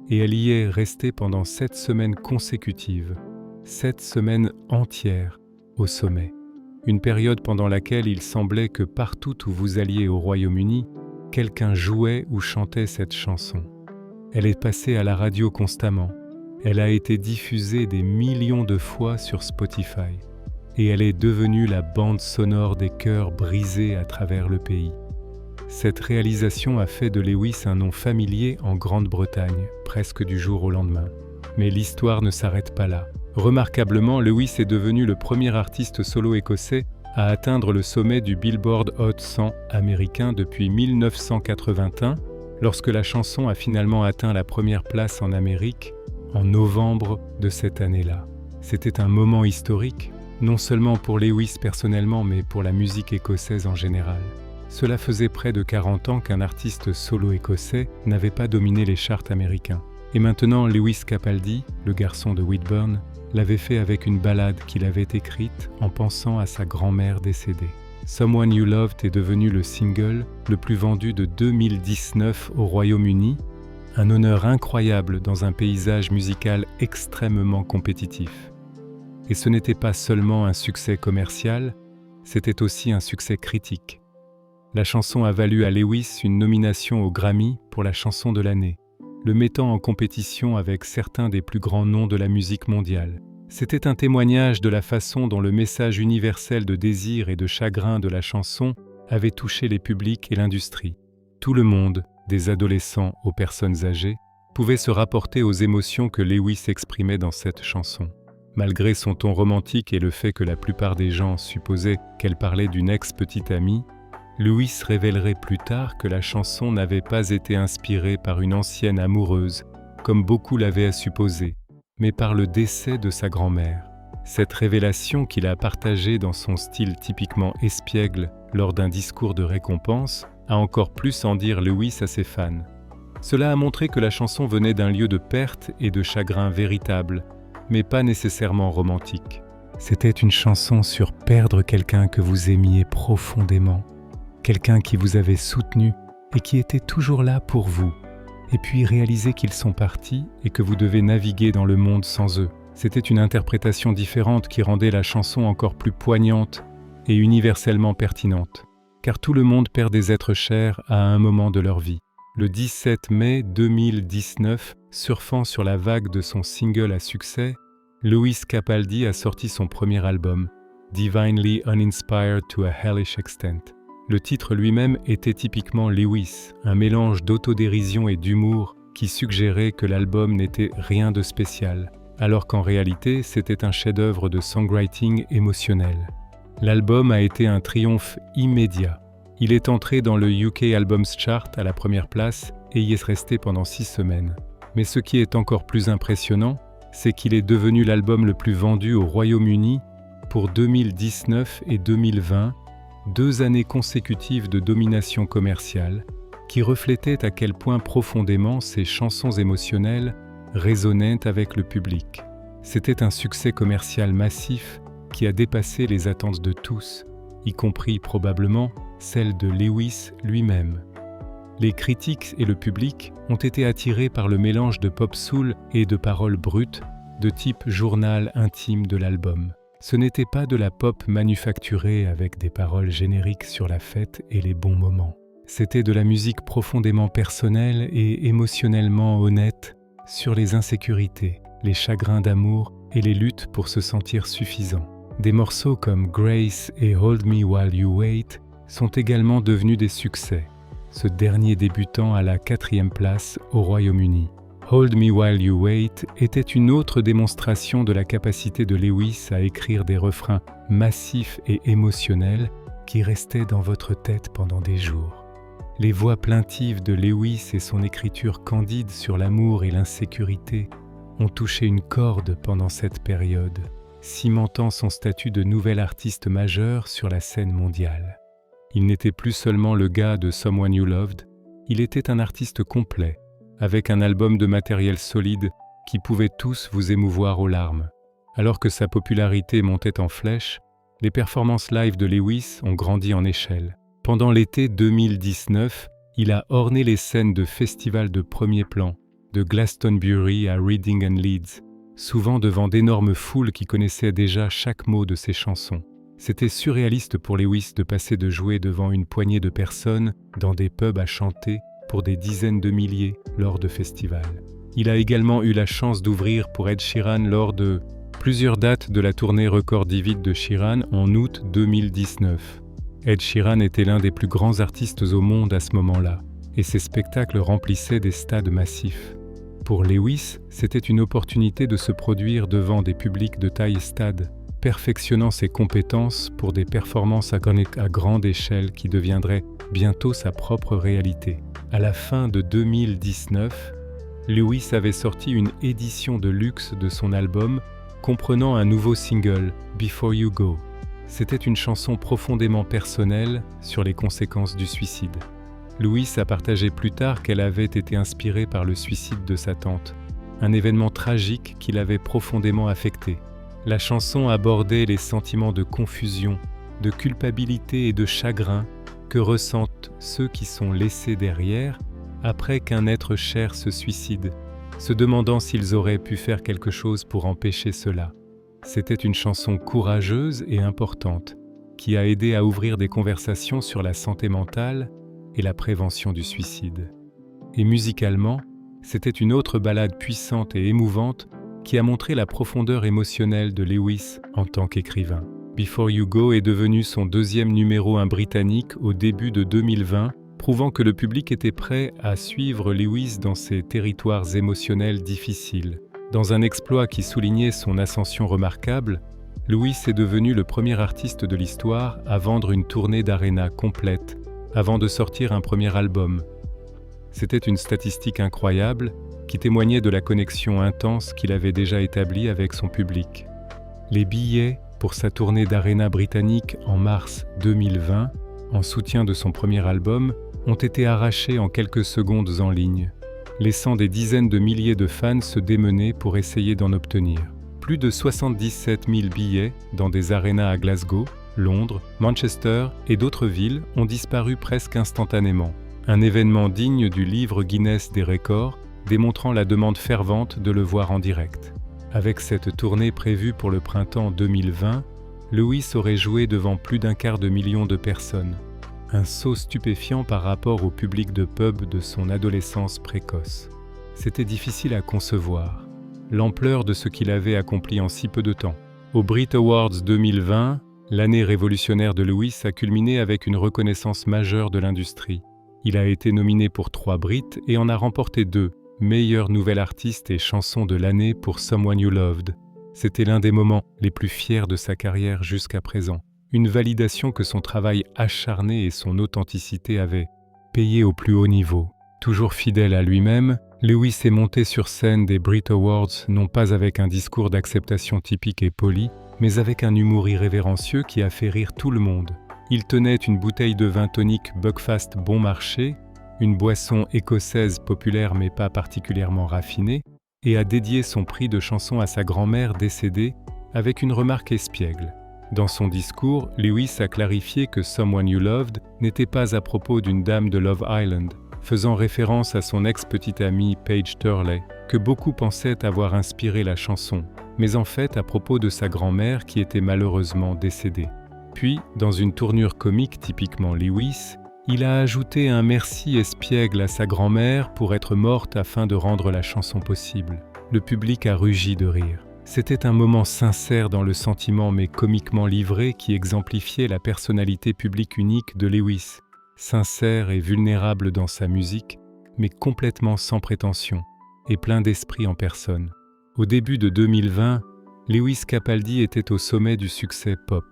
et elle y est restée pendant 7 semaines consécutives, 7 semaines entières au sommet. Une période pendant laquelle il semblait que partout où vous alliez au Royaume-Uni, quelqu'un jouait ou chantait cette chanson. Elle est passée à la radio constamment, elle a été diffusée des millions de fois sur Spotify. Et elle est devenue la bande sonore des cœurs brisés à travers le pays. Cette réalisation a fait de Lewis un nom familier en Grande-Bretagne, presque du jour au lendemain. Mais l'histoire ne s'arrête pas là. Remarquablement, Lewis est devenu le premier artiste solo écossais à atteindre le sommet du Billboard Hot 100 américain depuis 1981, lorsque la chanson a finalement atteint la première place en Amérique, en novembre de cette année-là. C'était un moment historique, non seulement pour Lewis personnellement, mais pour la musique écossaise en général. Cela faisait près de 40 ans qu'un artiste solo écossais n'avait pas dominé les charts américains. Et maintenant, Lewis Capaldi, le garçon de Whitburn, l'avait fait avec une ballade qu'il avait écrite en pensant à sa grand-mère décédée. Someone You Loved est devenu le single le plus vendu de 2019 au Royaume-Uni, un honneur incroyable dans un paysage musical extrêmement compétitif. Et ce n'était pas seulement un succès commercial, c'était aussi un succès critique. La chanson a valu à Lewis une nomination au Grammy pour la chanson de l'année, le mettant en compétition avec certains des plus grands noms de la musique mondiale. C'était un témoignage de la façon dont le message universel de désir et de chagrin de la chanson avait touché les publics et l'industrie. Tout le monde, des adolescents aux personnes âgées, pouvait se rapporter aux émotions que Lewis exprimait dans cette chanson. Malgré son ton romantique et le fait que la plupart des gens supposaient qu'elle parlait d'une ex-petite amie, Lewis révélerait plus tard que la chanson n'avait pas été inspirée par une ancienne amoureuse, comme beaucoup l'avaient supposé, mais par le décès de sa grand-mère. Cette révélation qu'il a partagée dans son style typiquement espiègle lors d'un discours de récompense a encore plus en dire Lewis à ses fans. Cela a montré que la chanson venait d'un lieu de perte et de chagrin véritable, mais pas nécessairement romantique. C'était une chanson sur perdre quelqu'un que vous aimiez profondément, quelqu'un qui vous avait soutenu et qui était toujours là pour vous, et puis réaliser qu'ils sont partis et que vous devez naviguer dans le monde sans eux. C'était une interprétation différente qui rendait la chanson encore plus poignante et universellement pertinente, car tout le monde perd des êtres chers à un moment de leur vie. Le 17 mai 2019, surfant sur la vague de son single à succès, Lewis Capaldi a sorti son premier album, Divinely Uninspired to a Hellish Extent. Le titre lui-même était typiquement Lewis, un mélange d'autodérision et d'humour qui suggérait que l'album n'était rien de spécial, alors qu'en réalité c'était un chef-d'œuvre de songwriting émotionnel. L'album a été un triomphe immédiat. Il est entré dans le UK Albums Chart à la première place et y est resté pendant 6 semaines. Mais ce qui est encore plus impressionnant, c'est qu'il est devenu l'album le plus vendu au Royaume-Uni pour 2019 et 2020, 2 années consécutives de domination commerciale, qui reflétaient à quel point profondément ces chansons émotionnelles résonnaient avec le public. C'était un succès commercial massif qui a dépassé les attentes de tous, y compris probablement celles de Lewis lui-même. Les critiques et le public ont été attirés par le mélange de pop-soul et de paroles brutes, de type journal intime de l'album. Ce n'était pas de la pop manufacturée avec des paroles génériques sur la fête et les bons moments. C'était de la musique profondément personnelle et émotionnellement honnête sur les insécurités, les chagrins d'amour et les luttes pour se sentir suffisant. Des morceaux comme Grace et Hold Me While You Wait sont également devenus des succès, ce dernier débutant à la 4e place au Royaume-Uni. Hold Me While You Wait était une autre démonstration de la capacité de Lewis à écrire des refrains massifs et émotionnels qui restaient dans votre tête pendant des jours. Les voix plaintives de Lewis et son écriture candide sur l'amour et l'insécurité ont touché une corde pendant cette période, cimentant son statut de nouvel artiste majeur sur la scène mondiale. Il n'était plus seulement le gars de Someone You Loved, il était un artiste complet, avec un album de matériel solide qui pouvait tous vous émouvoir aux larmes. Alors que sa popularité montait en flèche, les performances live de Lewis ont grandi en échelle. Pendant l'été 2019, il a orné les scènes de festivals de premier plan, de Glastonbury à Reading and Leeds, souvent devant d'énormes foules qui connaissaient déjà chaque mot de ses chansons. C'était surréaliste pour Lewis de passer de jouer devant une poignée de personnes dans des pubs à chanter pour des dizaines de milliers lors de festivals. Il a également eu la chance d'ouvrir pour Ed Sheeran lors de plusieurs dates de la tournée Record Divide de Sheeran en août 2019. Ed Sheeran était l'un des plus grands artistes au monde à ce moment-là, et ses spectacles remplissaient des stades massifs. Pour Lewis, c'était une opportunité de se produire devant des publics de taille stade, perfectionnant ses compétences pour des performances à grande échelle qui deviendraient bientôt sa propre réalité. À la fin de 2019, Lewis avait sorti une édition de luxe de son album comprenant un nouveau single, Before You Go. C'était une chanson profondément personnelle sur les conséquences du suicide. Lewis a partagé plus tard qu'elle avait été inspirée par le suicide de sa tante, un événement tragique qui l'avait profondément affecté. La chanson abordait les sentiments de confusion, de culpabilité et de chagrin que ressentent ceux qui sont laissés derrière après qu'un être cher se suicide, se demandant s'ils auraient pu faire quelque chose pour empêcher cela. C'était une chanson courageuse et importante qui a aidé à ouvrir des conversations sur la santé mentale et la prévention du suicide. Et musicalement, c'était une autre ballade puissante et émouvante qui a montré la profondeur émotionnelle de Lewis en tant qu'écrivain. Before You Go est devenu son 2e numéro 1 britannique au début de 2020, prouvant que le public était prêt à suivre Lewis dans ses territoires émotionnels difficiles. Dans un exploit qui soulignait son ascension remarquable, Lewis est devenu le premier artiste de l'histoire à vendre une tournée d'aréna complète avant de sortir un premier album. C'était une statistique incroyable qui témoignait de la connexion intense qu'il avait déjà établie avec son public. Les billets pour sa tournée d'aréna britannique en mars 2020, en soutien de son premier album, ont été arrachés en quelques secondes en ligne, laissant des dizaines de milliers de fans se démener pour essayer d'en obtenir. Plus de 77 000 billets dans des arénas à Glasgow, Londres, Manchester et d'autres villes ont disparu presque instantanément. un événement digne du livre Guinness des records, démontrant la demande fervente de le voir en direct. Avec cette tournée prévue pour le printemps 2020, Lewis aurait joué devant plus d'1/4 million de personnes. Un saut stupéfiant par rapport au public de pub de son adolescence précoce. C'était difficile à concevoir, l'ampleur de ce qu'il avait accompli en si peu de temps. Aux Brit Awards 2020, l'année révolutionnaire de Lewis a culminé avec une reconnaissance majeure de l'industrie. Il a été nominé pour 3 Brit et en a remporté 2, meilleur nouvel artiste et chanson de l'année pour Someone You Loved. C'était l'un des moments les plus fiers de sa carrière jusqu'à présent. Une validation que son travail acharné et son authenticité avaient payé au plus haut niveau. Toujours fidèle à lui-même, Lewis est monté sur scène des Brit Awards non pas avec un discours d'acceptation typique et poli, mais avec un humour irrévérencieux qui a fait rire tout le monde. Il tenait une bouteille de vin tonique Buckfast bon marché, une boisson écossaise populaire mais pas particulièrement raffinée, et a dédié son prix de chanson à sa grand-mère décédée avec une remarque espiègle. Dans son discours, Lewis a clarifié que Someone You Loved n'était pas à propos d'une dame de Love Island, faisant référence à son ex-petite amie Paige Turley, que beaucoup pensaient avoir inspiré la chanson, mais en fait à propos de sa grand-mère qui était malheureusement décédée. Puis, dans une tournure comique typiquement Lewis, il a ajouté un merci espiègle à sa grand-mère pour être morte afin de rendre la chanson possible. Le public a rugi de rire. C'était un moment sincère dans le sentiment mais comiquement livré qui exemplifiait la personnalité publique unique de Lewis. Sincère et vulnérable dans sa musique, mais complètement sans prétention et plein d'esprit en personne. Au début de 2020, Lewis Capaldi était au sommet du succès pop.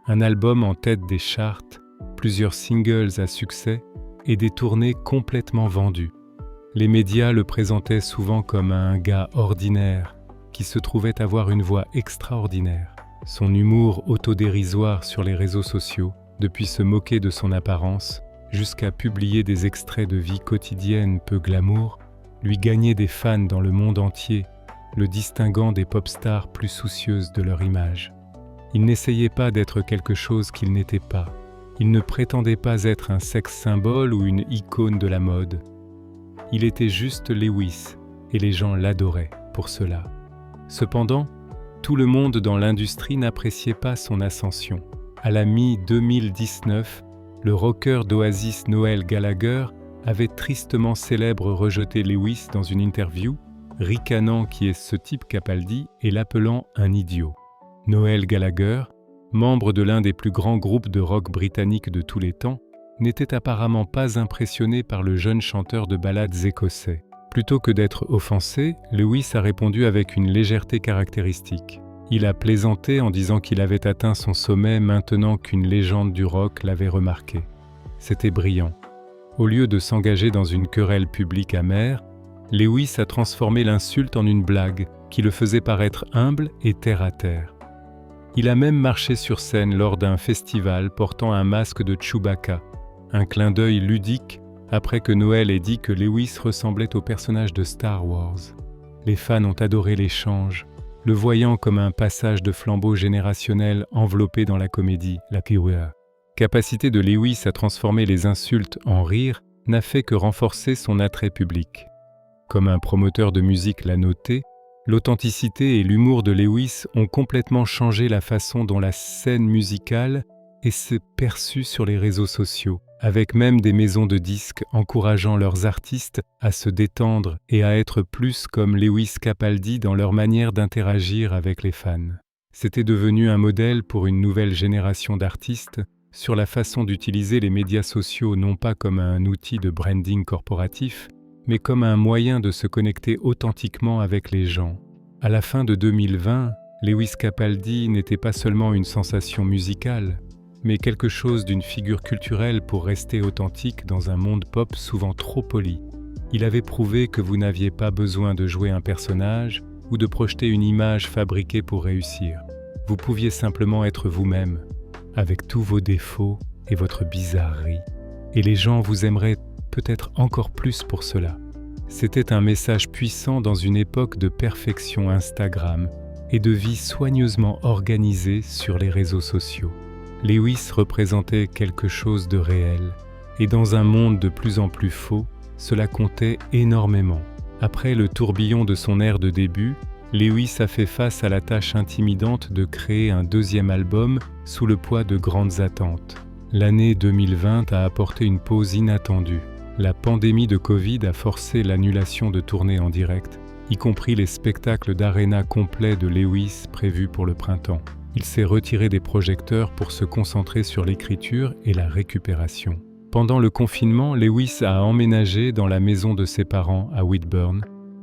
Un album en tête des charts, plusieurs singles à succès et des tournées complètement vendues. Les médias le présentaient souvent comme un gars ordinaire qui se trouvait avoir une voix extraordinaire. Son humour autodérisoire sur les réseaux sociaux, depuis se moquer de son apparence, jusqu'à publier des extraits de vie quotidienne peu glamour, lui gagnait des fans dans le monde entier, le distinguant des pop stars plus soucieuses de leur image. Il n'essayait pas d'être quelque chose qu'il n'était pas. Il ne prétendait pas être un sex symbole ou une icône de la mode. Il était juste Lewis, et les gens l'adoraient pour cela. Cependant, tout le monde dans l'industrie n'appréciait pas son ascension. À la mi-2019, le rocker d'Oasis Noel Gallagher avait tristement célèbre rejeté Lewis dans une interview, ricanant qui est ce type Capaldi et l'appelant un idiot. Noel Gallagher, membre de l'un des plus grands groupes de rock britanniques de tous les temps, n'était apparemment pas impressionné par le jeune chanteur de ballades écossais. Plutôt que d'être offensé, Lewis a répondu avec une légèreté caractéristique. Il a plaisanté en disant qu'il avait atteint son sommet maintenant qu'une légende du rock l'avait remarqué. C'était brillant. Au lieu de s'engager dans une querelle publique amère, Lewis a transformé l'insulte en une blague qui le faisait paraître humble et terre à terre. Il a même marché sur scène lors d'un festival portant un masque de Chewbacca, un clin d'œil ludique après que Noel ait dit que Lewis ressemblait au personnage de Star Wars. Les fans ont adoré l'échange, le voyant comme un passage de flambeau générationnel enveloppé dans la comédie, la pure. Capacité de Lewis à transformer les insultes en rire n'a fait que renforcer son attrait public. Comme un promoteur de musique l'a noté, l'authenticité et l'humour de Lewis ont complètement changé la façon dont la scène musicale est perçue sur les réseaux sociaux, avec même des maisons de disques encourageant leurs artistes à se détendre et à être plus comme Lewis Capaldi dans leur manière d'interagir avec les fans. C'était devenu un modèle pour une nouvelle génération d'artistes sur la façon d'utiliser les médias sociaux non pas comme un outil de branding corporatif, mais comme un moyen de se connecter authentiquement avec les gens. À la fin de 2020, Lewis Capaldi n'était pas seulement une sensation musicale, mais quelque chose d'une figure culturelle pour rester authentique dans un monde pop souvent trop poli. Il avait prouvé que vous n'aviez pas besoin de jouer un personnage ou de projeter une image fabriquée pour réussir. Vous pouviez simplement être vous-même, avec tous vos défauts et votre bizarrerie, et les gens vous aimeraient peut-être encore plus pour cela. C'était un message puissant dans une époque de perfection Instagram et de vie soigneusement organisée sur les réseaux sociaux. Lewis représentait quelque chose de réel Et dans un monde de plus en plus faux, cela comptait énormément. Après le tourbillon de son ère de début, Lewis a fait face à la tâche intimidante de créer un deuxième album sous le poids de grandes attentes. L'année 2020 a apporté une pause inattendue. La pandémie de Covid a forcé l'annulation de tournées en direct, y compris les spectacles d'aréna complets de Lewis prévus pour le printemps. Il s'est retiré des projecteurs pour se concentrer sur l'écriture et la récupération. Pendant le confinement, Lewis a emménagé dans la maison de ses parents à Whitburn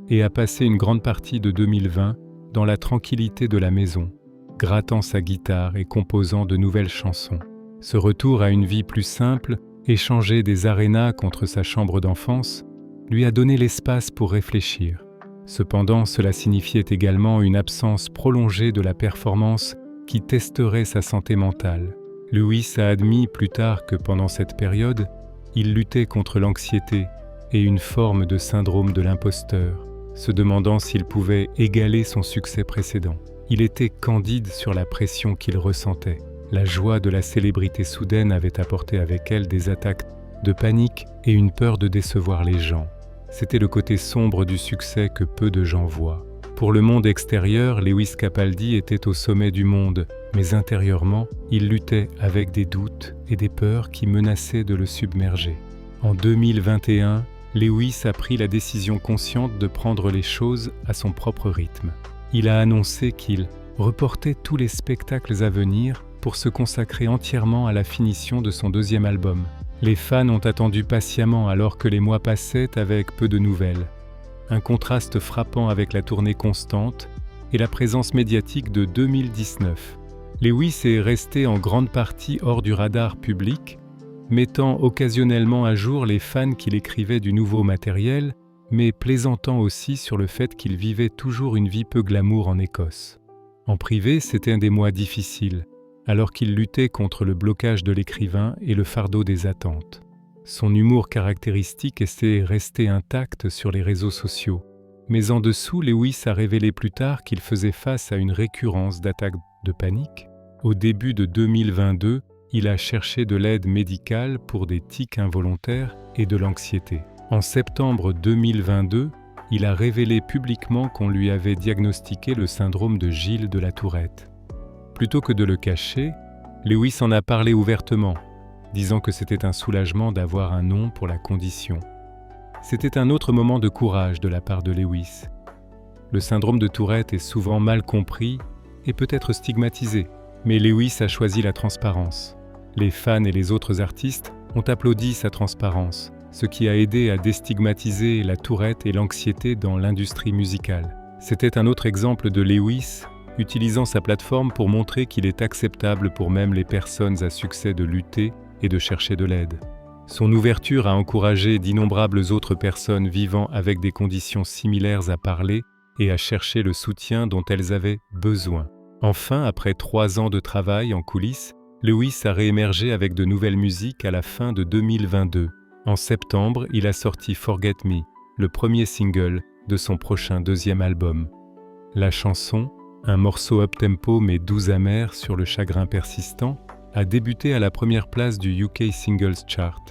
et a passé une grande partie de 2020 dans la tranquillité de la maison, grattant sa guitare et composant de nouvelles chansons. Ce retour à une vie plus simple, échanger des arénas contre sa chambre d'enfance, lui a donné l'espace pour réfléchir. Cependant, cela signifiait également une absence prolongée de la performance qui testerait sa santé mentale. Lewis a admis plus tard que pendant cette période, il luttait contre l'anxiété et une forme de syndrome de l'imposteur, se demandant s'il pouvait égaler son succès précédent. Il était candide sur la pression qu'il ressentait. La joie de la célébrité soudaine avait apporté avec elle des attaques de panique et une peur de décevoir les gens. C'était le côté sombre du succès que peu de gens voient. Pour le monde extérieur, Lewis Capaldi était au sommet du monde, mais intérieurement, il luttait avec des doutes et des peurs qui menaçaient de le submerger. En 2021, Lewis a pris la décision consciente de prendre les choses à son propre rythme. Il a annoncé qu'il reportait tous les spectacles à venir pour se consacrer entièrement à la finition de son deuxième album. Les fans ont attendu patiemment alors que les mois passaient avec peu de nouvelles. Un contraste frappant avec la tournée constante et la présence médiatique de 2019. Lewis est resté en grande partie hors du radar public, mettant occasionnellement à jour les fans qu'il écrivait du nouveau matériel, mais plaisantant aussi sur le fait qu'il vivait toujours une vie peu glamour en Écosse. En privé, c'était des mois difficiles, alors qu'il luttait contre le blocage de l'écrivain et le fardeau des attentes. Son humour caractéristique était resté intact sur les réseaux sociaux. Mais en dessous, Lewis a révélé plus tard qu'il faisait face à une récurrence d'attaques de panique. Au début de 2022, il a cherché de l'aide médicale pour des tics involontaires et de l'anxiété. En septembre 2022, il a révélé publiquement qu'on lui avait diagnostiqué le syndrome de Gilles de la Tourette. Plutôt que de le cacher, Lewis en a parlé ouvertement, disant que c'était un soulagement d'avoir un nom pour la condition. C'était un autre moment de courage de la part de Lewis. Le syndrome de Tourette est souvent mal compris et peut être stigmatisé, mais Lewis a choisi la transparence. Les fans et les autres artistes ont applaudi sa transparence, ce qui a aidé à déstigmatiser la Tourette et l'anxiété dans l'industrie musicale. C'était un autre exemple de Lewis utilisant sa plateforme pour montrer qu'il est acceptable pour même les personnes à succès de lutter et de chercher de l'aide. Son ouverture a encouragé d'innombrables autres personnes vivant avec des conditions similaires à parler et à chercher le soutien dont elles avaient besoin. Enfin, après 3 ans de travail en coulisses, Lewis a réémergé avec de nouvelles musiques à la fin de 2022. En septembre, il a sorti Forget Me, le premier single de son prochain deuxième album. La chanson, un morceau up-tempo mais doux amer sur le chagrin persistant, a débuté à la première place du UK Singles Chart,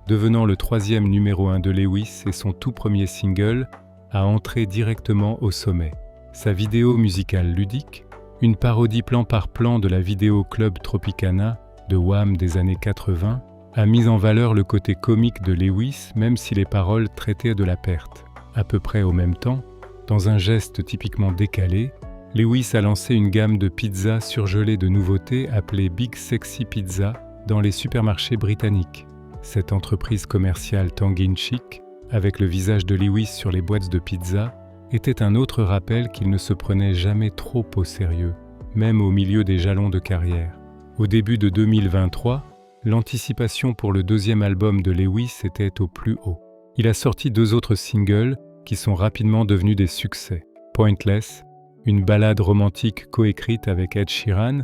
devenant le 3e numéro 1 de Lewis et son tout premier single à entrer directement au sommet. Sa vidéo musicale ludique, une parodie plan par plan de la vidéo Club Tropicana de Wham des années 80, a mis en valeur le côté comique de Lewis même si les paroles traitaient de la perte. À peu près au même temps, dans un geste typiquement décalé, Lewis a lancé une gamme de pizzas surgelées de nouveautés appelée Big Sexy Pizza dans les supermarchés britanniques. Cette entreprise commerciale tongue-in-cheek, avec le visage de Lewis sur les boîtes de pizza, était un autre rappel qu'il ne se prenait jamais trop au sérieux, même au milieu des jalons de carrière. Au début de 2023, l'anticipation pour le deuxième album de Lewis était au plus haut. Il a sorti 2 autres singles qui sont rapidement devenus des succès. Pointless, une ballade romantique coécrite avec Ed Sheeran,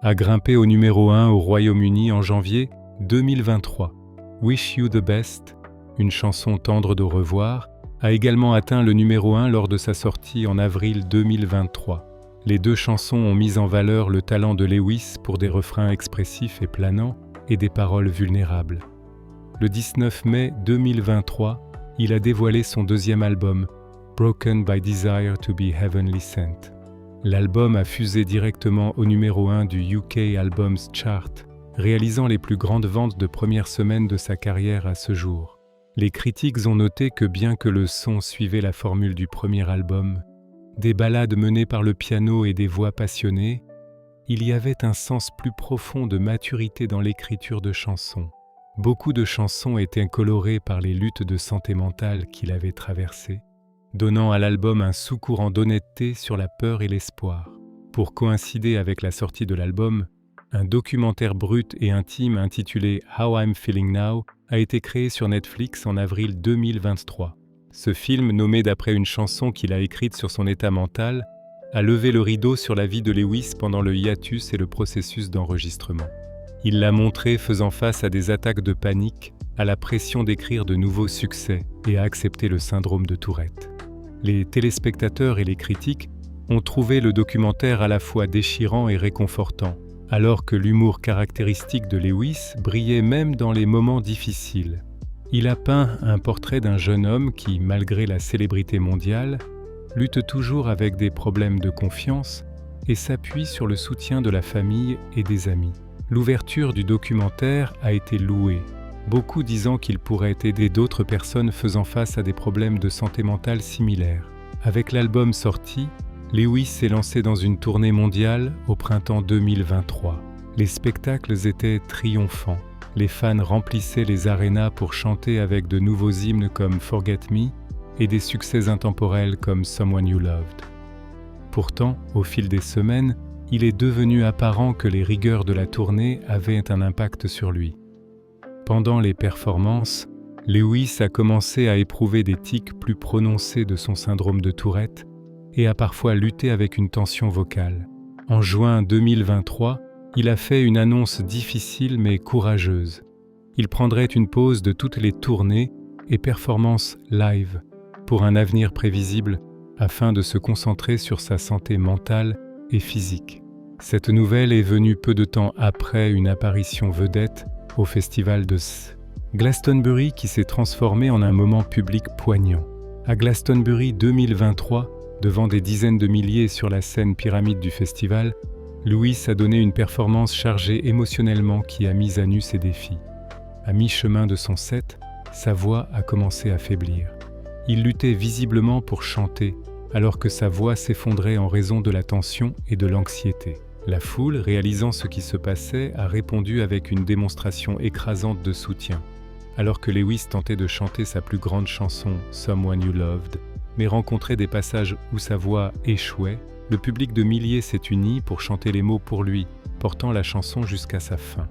a grimpé au numéro 1 au Royaume-Uni en janvier 2023. Wish You the Best, une chanson tendre d'au revoir, a également atteint le numéro 1 lors de sa sortie en avril 2023. Les 2 chansons ont mis en valeur le talent de Lewis pour des refrains expressifs et planants et des paroles vulnérables. le 19 mai 2023, il a dévoilé son deuxième album, Broken by Desire to be Heavenly Sent. L'album a fusé directement au numéro 1 du UK Albums Chart, réalisant les plus grandes ventes de première semaine de sa carrière à ce jour. Les critiques ont noté que bien que le son suivait la formule du premier album, des ballades menées par le piano et des voix passionnées, il y avait un sens plus profond de maturité dans l'écriture de chansons. Beaucoup de chansons étaient colorées par les luttes de santé mentale qu'il avait traversées, donnant à l'album un sous-courant d'honnêteté sur la peur et l'espoir. Pour coïncider avec la sortie de l'album, un documentaire brut et intime intitulé How I'm Feeling Now a été créé sur Netflix en avril 2023. Ce film, nommé d'après une chanson qu'il a écrite sur son état mental, a levé le rideau sur la vie de Lewis pendant le hiatus et le processus d'enregistrement. Il l'a montré faisant face à des attaques de panique, à la pression d'écrire de nouveaux succès et à accepter le syndrome de Tourette. Les téléspectateurs et les critiques ont trouvé le documentaire à la fois déchirant et réconfortant, alors que l'humour caractéristique de Lewis brillait même dans les moments difficiles. Il a peint un portrait d'un jeune homme qui, malgré la célébrité mondiale, lutte toujours avec des problèmes de confiance et s'appuie sur le soutien de la famille et des amis. L'ouverture du documentaire a été louée, beaucoup disant qu'il pourrait aider d'autres personnes faisant face à des problèmes de santé mentale similaires. Avec l'album sorti, Lewis s'est lancé dans une tournée mondiale au printemps 2023. Les spectacles étaient triomphants. Les fans remplissaient les arénas pour chanter avec de nouveaux hymnes comme Forget Me et des succès intemporels comme Someone You Loved. Pourtant, au fil des semaines, il est devenu apparent que les rigueurs de la tournée avaient un impact sur lui. Pendant les performances, Lewis a commencé à éprouver des tics plus prononcés de son syndrome de Tourette et a parfois lutté avec une tension vocale. En juin 2023, il a fait une annonce difficile mais courageuse. Il prendrait une pause de toutes les tournées et performances live pour un avenir prévisible afin de se concentrer sur sa santé mentale et physique. Cette nouvelle est venue peu de temps après une apparition vedette au festival de Glastonbury qui s'est transformé en un moment public poignant. À Glastonbury 2023, devant des dizaines de milliers sur la scène pyramide du festival, Lewis a donné une performance chargée émotionnellement qui a mis à nu ses défis. À mi-chemin de son set, sa voix a commencé à faiblir. Il luttait visiblement pour chanter, alors que sa voix s'effondrait en raison de la tension et de l'anxiété. La foule, réalisant ce qui se passait, a répondu avec une démonstration écrasante de soutien. Alors que Lewis tentait de chanter sa plus grande chanson, Someone You Loved, mais rencontrait des passages où sa voix échouait, le public de milliers s'est uni pour chanter les mots pour lui, portant la chanson jusqu'à sa fin.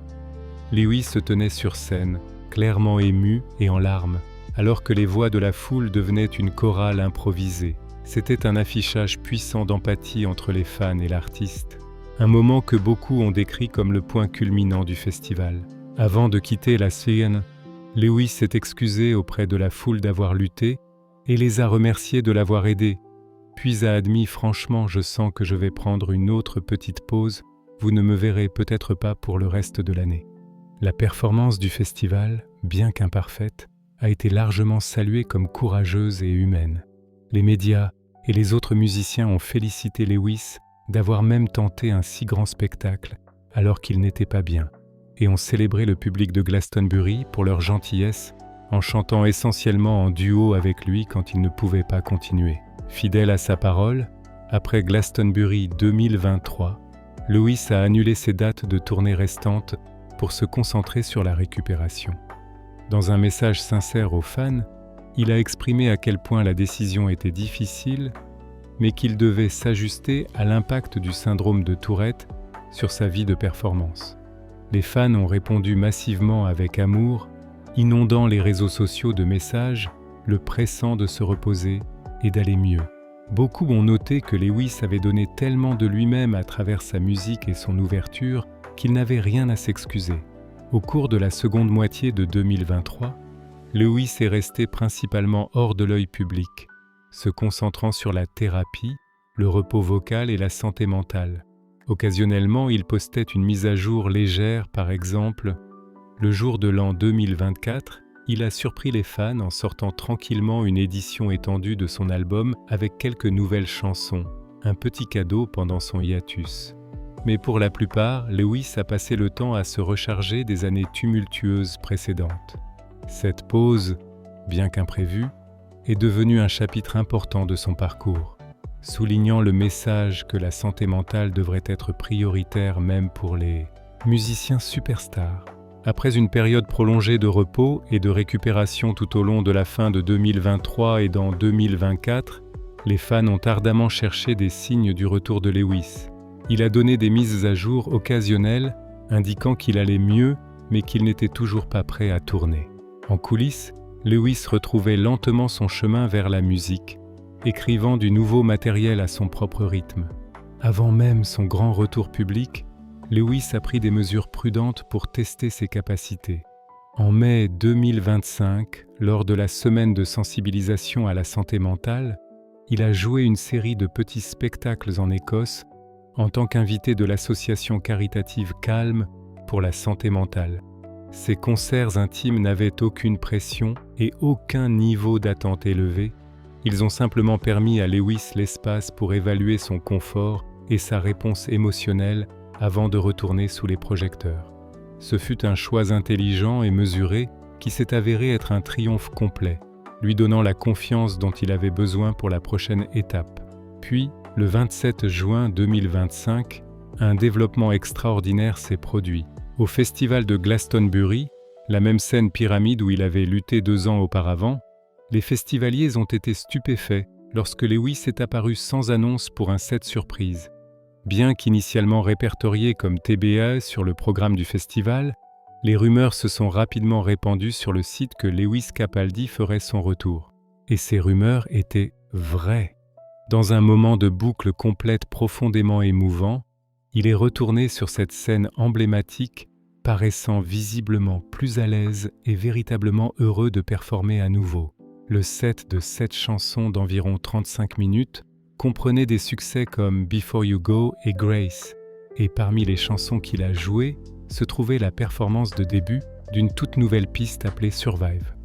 Lewis se tenait sur scène, clairement ému et en larmes, alors que les voix de la foule devenaient une chorale improvisée. C'était un affichage puissant d'empathie entre les fans et l'artiste. Un moment que beaucoup ont décrit comme le point culminant du festival. Avant de quitter la scène, Lewis s'est excusé auprès de la foule d'avoir lutté et les a remerciés de l'avoir aidé, puis a admis franchement « Je sens que je vais prendre une autre petite pause, vous ne me verrez peut-être pas pour le reste de l'année ». La performance du festival, bien qu'imparfaite, a été largement saluée comme courageuse et humaine. Les médias et les autres musiciens ont félicité Lewis d'avoir même tenté un si grand spectacle alors qu'il n'était pas bien, et ont célébré le public de Glastonbury pour leur gentillesse en chantant essentiellement en duo avec lui quand il ne pouvait pas continuer. Fidèle à sa parole, après Glastonbury 2023, Lewis a annulé ses dates de tournée restantes pour se concentrer sur la récupération. Dans un message sincère aux fans, il a exprimé à quel point la décision était difficile, mais qu'il devait s'ajuster à l'impact du syndrome de Tourette sur sa vie de performance. Les fans ont répondu massivement avec amour, inondant les réseaux sociaux de messages, le pressant de se reposer et d'aller mieux. Beaucoup ont noté que Lewis avait donné tellement de lui-même à travers sa musique et son ouverture qu'il n'avait rien à s'excuser. Au cours de la seconde moitié de 2023, Lewis est resté principalement hors de l'œil public, se concentrant sur la thérapie, le repos vocal et la santé mentale. Occasionnellement, il postait une mise à jour légère, par exemple, Le jour de l'an 2024, il a surpris les fans en sortant tranquillement une édition étendue de son album avec quelques nouvelles chansons, un petit cadeau pendant son hiatus. Mais pour la plupart, Lewis a passé le temps à se recharger des années tumultueuses précédentes. Cette pause, bien qu'imprévue, est devenue un chapitre important de son parcours, soulignant le message que la santé mentale devrait être prioritaire même pour les musiciens superstars. Après une période prolongée de repos et de récupération tout au long de la fin de 2023 et dans 2024, les fans ont ardemment cherché des signes du retour de Lewis. Il a donné des mises à jour occasionnelles, indiquant qu'il allait mieux, mais qu'il n'était toujours pas prêt à tourner. En coulisses, Lewis retrouvait lentement son chemin vers la musique, écrivant du nouveau matériel à son propre rythme. Avant même son grand retour public, Lewis a pris des mesures prudentes pour tester ses capacités. En mai 2025, lors de la semaine de sensibilisation à la santé mentale, il a joué une série de petits spectacles en Écosse en tant qu'invité de l'association caritative Calm pour la santé mentale. Ces concerts intimes n'avaient aucune pression et aucun niveau d'attente élevé. Ils ont simplement permis à Lewis l'espace pour évaluer son confort et sa réponse émotionnelle avant de retourner sous les projecteurs. Ce fut un choix intelligent et mesuré qui s'est avéré être un triomphe complet, lui donnant la confiance dont il avait besoin pour la prochaine étape. Puis, le 27 juin 2025, un développement extraordinaire s'est produit. Au festival de Glastonbury, la même scène pyramide où il avait lutté 2 ans auparavant, les festivaliers ont été stupéfaits lorsque Lewis est apparu sans annonce pour un set surprise. Bien qu'initialement répertorié comme TBA sur le programme du festival, les rumeurs se sont rapidement répandues sur le site que Lewis Capaldi ferait son retour. Et ces rumeurs étaient vraies. Dans un moment de boucle complète profondément émouvant, il est retourné sur cette scène emblématique, paraissant visiblement plus à l'aise et véritablement heureux de performer à nouveau. Le set de 7 chansons d'environ 35 minutes comprenait des succès comme Before You Go et Grace, et parmi les chansons qu'il a jouées se trouvait la performance de début d'une toute nouvelle piste appelée Survive.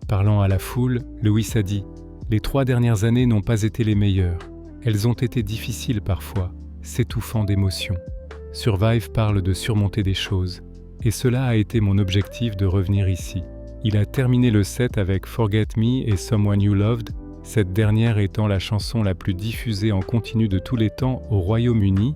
Parlant à la foule, Lewis a dit « Les 3 dernières années n'ont pas été les meilleures. Elles ont été difficiles parfois, s'étouffant d'émotions. Survive parle de surmonter des choses, et cela a été mon objectif de revenir ici. » Il a terminé le set avec Forget Me et Someone You Loved, cette dernière étant la chanson la plus diffusée en continu de tous les temps au Royaume-Uni,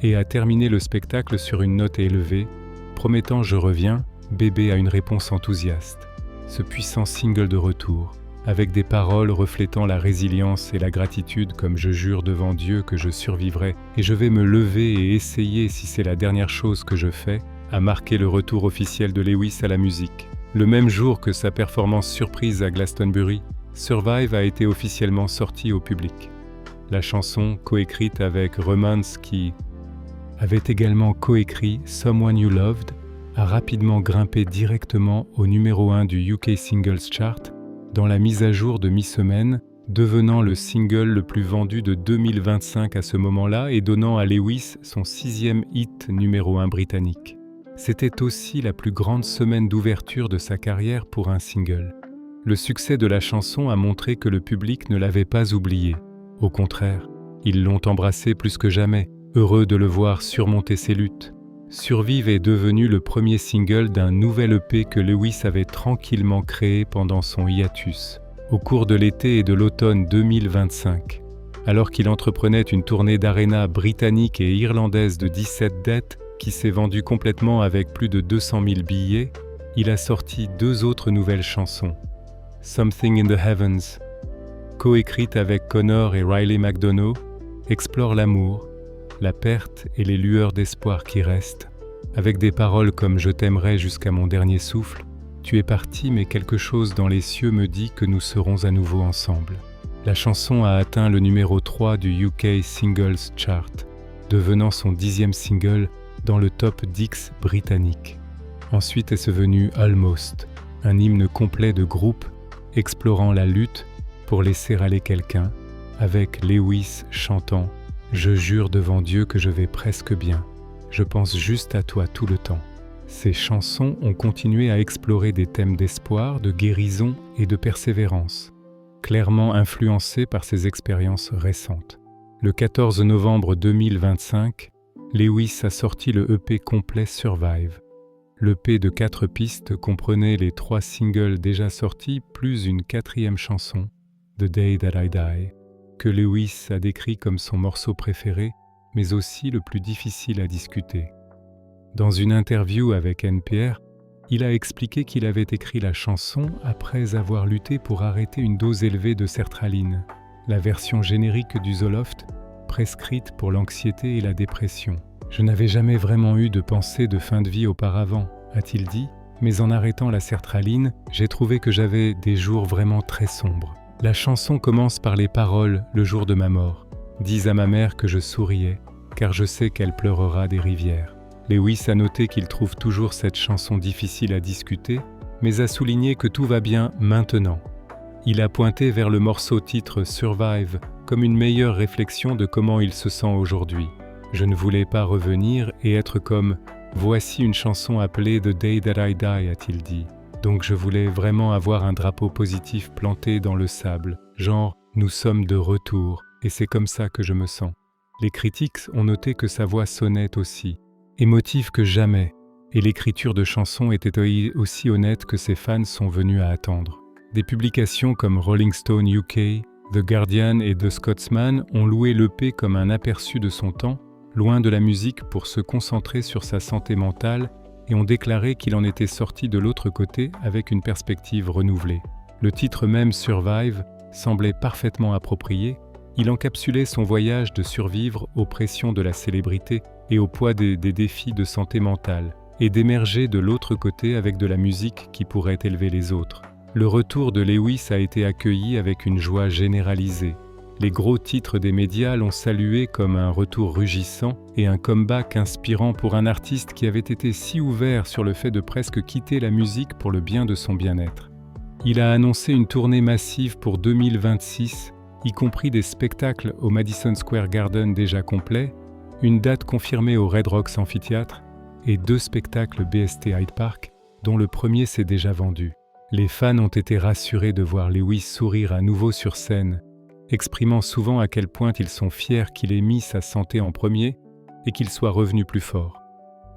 et a terminé le spectacle sur une note élevée, promettant « Je reviens », bébé a une réponse enthousiaste. Ce puissant single de retour, avec des paroles reflétant la résilience et la gratitude comme « Je jure devant Dieu que je survivrai et je vais me lever et essayer si c'est la dernière chose que je fais », a marqué le retour officiel de Lewis à la musique. Le même jour que sa performance surprise à Glastonbury, Survive a été officiellement sortie au public. La chanson, coécrite avec Romance qui avait également coécrit Someone You Loved, a rapidement grimpé directement au numéro 1 du UK Singles Chart dans la mise à jour de mi-semaine, devenant le single le plus vendu de 2025 à ce moment-là et donnant à Lewis son 6e hit numéro 1 britannique. C'était aussi la plus grande semaine d'ouverture de sa carrière pour un single. Le succès de la chanson a montré que le public ne l'avait pas oublié. Au contraire, ils l'ont embrassé plus que jamais, heureux de le voir surmonter ses luttes. Survive est devenu le premier single d'un nouvel EP que Lewis avait tranquillement créé pendant son hiatus, au cours de l'été et de l'automne 2025. Alors qu'il entreprenait une tournée d'aréna britannique et irlandaise de 17 dates, qui s'est vendue complètement avec plus de 200 000 billets, il a sorti 2 autres nouvelles chansons. Something in the Heavens, coécrite avec Connor et Riley McDonough, explore l'amour, la perte et les lueurs d'espoir qui restent, avec des paroles comme « Je t'aimerai jusqu'à mon dernier souffle »,« Tu es parti mais quelque chose dans les cieux me dit que nous serons à nouveau ensemble ». La chanson a atteint le numéro 3 du UK Singles Chart, devenant son 10e single dans le top 10 britannique. Ensuite est venu Almost, un hymne complet de groupe explorant la lutte pour laisser aller quelqu'un, avec Lewis chantant « Je jure devant Dieu que je vais presque bien. Je pense juste à toi tout le temps ». Ses chansons ont continué à explorer des thèmes d'espoir, de guérison et de persévérance, clairement influencés par ses expériences récentes. Le 14 novembre 2025, Lewis a sorti le EP complet Survive. L'EP de 4 pistes comprenait les 3 singles déjà sortis plus une 4e chanson, The Day That I Die, que Lewis a décrit comme son morceau préféré, mais aussi le plus difficile à discuter. Dans une interview avec NPR, il a expliqué qu'il avait écrit la chanson après avoir lutté pour arrêter une dose élevée de sertraline, la version générique du Zoloft, prescrite pour l'anxiété et la dépression. « Je n'avais jamais vraiment eu de pensée de fin de vie auparavant, a-t-il dit, mais en arrêtant la sertraline, j'ai trouvé que j'avais des jours vraiment très sombres. La chanson commence par les paroles « Le jour de ma mort ». Dis à ma mère que je souriais, car je sais qu'elle pleurera des rivières. Lewis a noté qu'il trouve toujours cette chanson difficile à discuter, mais a souligné que tout va bien maintenant. Il a pointé vers le morceau titre Survive comme une meilleure réflexion de comment il se sent aujourd'hui. Je ne voulais pas revenir et être comme « Voici une chanson appelée The Day That I Die », a-t-il dit. Donc je voulais vraiment avoir un drapeau positif planté dans le sable, genre « Nous sommes de retour » et c'est comme ça que je me sens. Les critiques ont noté que sa voix sonnait aussi, émotive que jamais, et l'écriture de chansons était aussi honnête que ses fans sont venus à attendre. Des publications comme Rolling Stone UK, The Guardian et The Scotsman ont loué l'EP comme un aperçu de son temps, loin de la musique pour se concentrer sur sa santé mentale et ont déclaré qu'il en était sorti de l'autre côté avec une perspective renouvelée. Le titre même Survive semblait parfaitement approprié, il encapsulait son voyage de survivre aux pressions de la célébrité et au poids des défis de santé mentale, et d'émerger de l'autre côté avec de la musique qui pourrait élever les autres. Le retour de Lewis a été accueilli avec une joie généralisée. Les gros titres des médias l'ont salué comme un retour rugissant et un comeback inspirant pour un artiste qui avait été si ouvert sur le fait de presque quitter la musique pour le bien de son bien-être. Il a annoncé une tournée massive pour 2026, y compris des spectacles au Madison Square Garden déjà complets, une date confirmée au Red Rocks Amphithéâtre et 2 spectacles BST Hyde Park, dont le premier s'est déjà vendu. Les fans ont été rassurés de voir Lewis sourire à nouveau sur scène, exprimant souvent à quel point ils sont fiers qu'il ait mis sa santé en premier et qu'il soit revenu plus fort.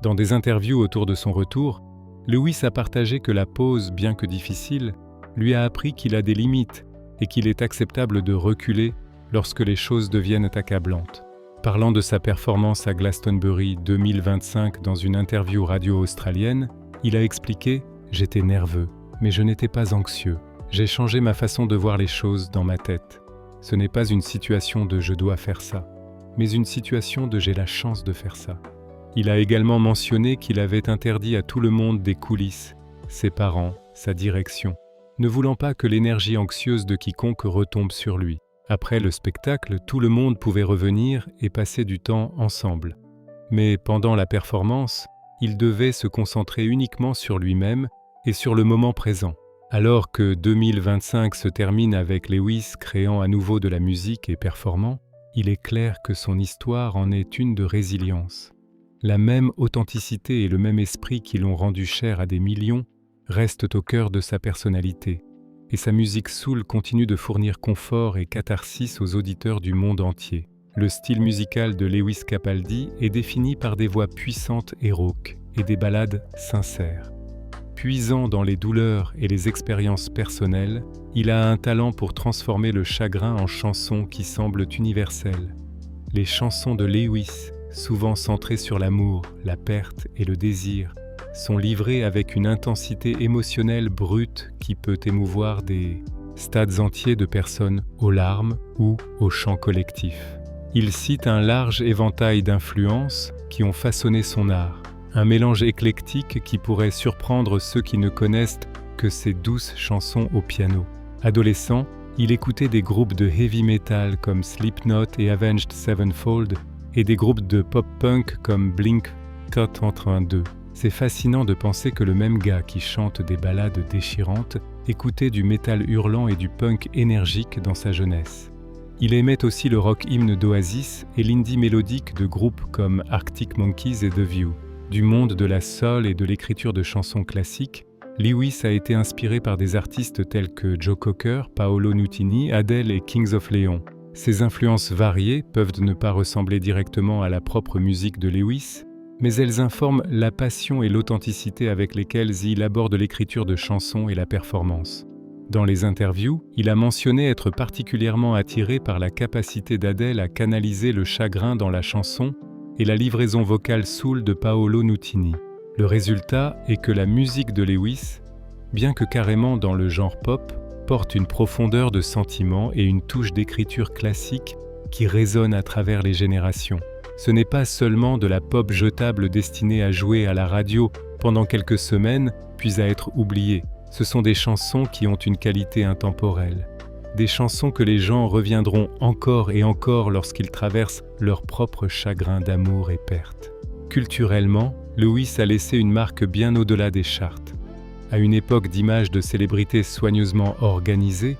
Dans des interviews autour de son retour, Lewis a partagé que la pause, bien que difficile, lui a appris qu'il a des limites et qu'il est acceptable de reculer lorsque les choses deviennent accablantes. Parlant de sa performance à Glastonbury 2025 dans une interview radio australienne, il a expliqué « J'étais nerveux, mais je n'étais pas anxieux. J'ai changé ma façon de voir les choses dans ma tête. Ce n'est pas une situation de « je dois faire ça », mais une situation de « j'ai la chance de faire ça ». Il a également mentionné qu'il avait interdit à tout le monde des coulisses, ses parents, sa direction, ne voulant pas que l'énergie anxieuse de quiconque retombe sur lui. Après le spectacle, tout le monde pouvait revenir et passer du temps ensemble. Mais pendant la performance, il devait se concentrer uniquement sur lui-même et sur le moment présent. Alors que 2025 se termine avec Lewis créant à nouveau de la musique et performant, il est clair que son histoire en est une de résilience. La même authenticité et le même esprit qui l'ont rendu cher à des millions restent au cœur de sa personnalité, et sa musique soul continue de fournir confort et catharsis aux auditeurs du monde entier. Le style musical de Lewis Capaldi est défini par des voix puissantes et rauques, et des ballades sincères. Puisant dans les douleurs et les expériences personnelles, il a un talent pour transformer le chagrin en chansons qui semblent universelles. Les chansons de Lewis, souvent centrées sur l'amour, la perte et le désir, sont livrées avec une intensité émotionnelle brute qui peut émouvoir des stades entiers de personnes aux larmes ou au chant collectif. Il cite un large éventail d'influences qui ont façonné son art, un mélange éclectique qui pourrait surprendre ceux qui ne connaissent que ses douces chansons au piano. Adolescent, il écoutait des groupes de heavy metal comme Slipknot et Avenged Sevenfold et des groupes de pop-punk comme Blink-182. C'est fascinant de penser que le même gars qui chante des ballades déchirantes écoutait du métal hurlant et du punk énergique dans sa jeunesse. Il aimait aussi le rock hymne d'Oasis et l'indie mélodique de groupes comme Arctic Monkeys et The View. Du monde de la soul et de l'écriture de chansons classiques, Lewis a été inspiré par des artistes tels que Joe Cocker, Paolo Nutini, Adele et Kings of Leon. Ces influences variées peuvent ne pas ressembler directement à la propre musique de Lewis, mais elles informent la passion et l'authenticité avec lesquelles il aborde l'écriture de chansons et la performance. Dans les interviews, il a mentionné être particulièrement attiré par la capacité d'Adele à canaliser le chagrin dans la chanson et la livraison vocale soul de Paolo Nutini. Le résultat est que la musique de Lewis, bien que carrément dans le genre pop, porte une profondeur de sentiment et une touche d'écriture classique qui résonne à travers les générations. Ce n'est pas seulement de la pop jetable destinée à jouer à la radio pendant quelques semaines, puis à être oubliée. Ce sont des chansons qui ont une qualité intemporelle. Des chansons que les gens reviendront encore et encore lorsqu'ils traversent leur propre chagrin d'amour et perte. Culturellement, Lewis a laissé une marque bien au-delà des charts. À une époque d'images de célébrités soigneusement organisées,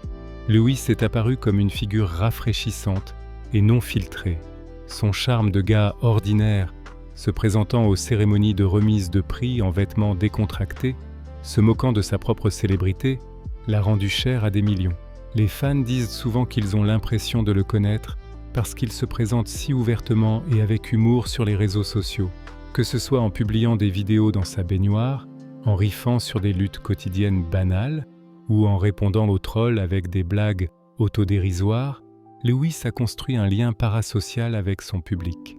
Lewis est apparu comme une figure rafraîchissante et non filtrée. Son charme de gars ordinaire, se présentant aux cérémonies de remise de prix en vêtements décontractés, se moquant de sa propre célébrité, l'a rendu cher à des millions. Les fans disent souvent qu'ils ont l'impression de le connaître parce qu'il se présente si ouvertement et avec humour sur les réseaux sociaux, que ce soit en publiant des vidéos dans sa baignoire, en riffant sur des luttes quotidiennes banales ou en répondant aux trolls avec des blagues autodérisoires. Lewis a construit un lien parasocial avec son public.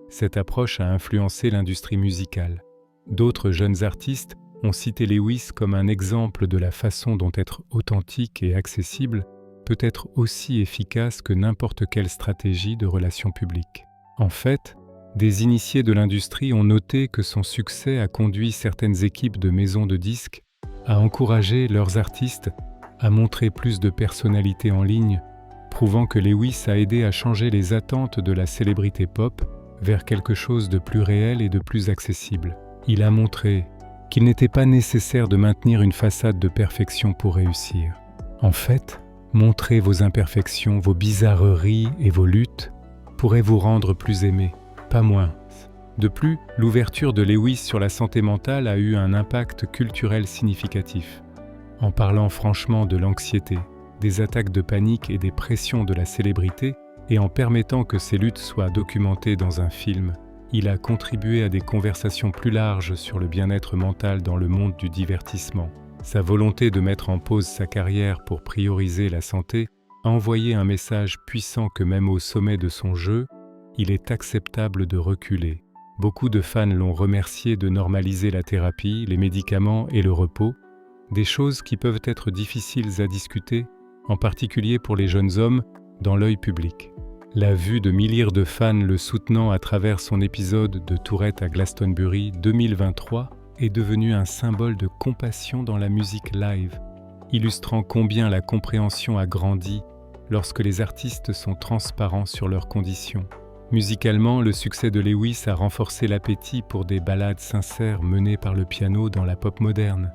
Cette approche a influencé l'industrie musicale. D'autres jeunes artistes ont cité Lewis comme un exemple de la façon dont être authentique et accessible peut être aussi efficace que n'importe quelle stratégie de relations publiques. En fait, des initiés de l'industrie ont noté que son succès a conduit certaines équipes de maisons de disques à encourager leurs artistes à montrer plus de personnalité en ligne, prouvant que Lewis a aidé à changer les attentes de la célébrité pop vers quelque chose de plus réel et de plus accessible. Il a montré qu'il n'était pas nécessaire de maintenir une façade de perfection pour réussir. En fait, montrer vos imperfections, vos bizarreries et vos luttes pourrait vous rendre plus aimé, pas moins. De plus, l'ouverture de Lewis sur la santé mentale a eu un impact culturel significatif. En parlant franchement de l'anxiété, des attaques de panique et des pressions de la célébrité, et en permettant que ces luttes soient documentées dans un film, il a contribué à des conversations plus larges sur le bien-être mental dans le monde du divertissement. Sa volonté de mettre en pause sa carrière pour prioriser la santé a envoyé un message puissant que même au sommet de son jeu, il est acceptable de reculer. Beaucoup de fans l'ont remercié de normaliser la thérapie, les médicaments et le repos, des choses qui peuvent être difficiles à discuter, en particulier pour les jeunes hommes, dans l'œil public. La vue de milliers de fans le soutenant à travers son épisode de Tourette à Glastonbury 2023 est devenu un symbole de compassion dans la musique live, illustrant combien la compréhension a grandi lorsque les artistes sont transparents sur leurs conditions. Musicalement, le succès de Lewis a renforcé l'appétit pour des ballades sincères menées par le piano dans la pop moderne.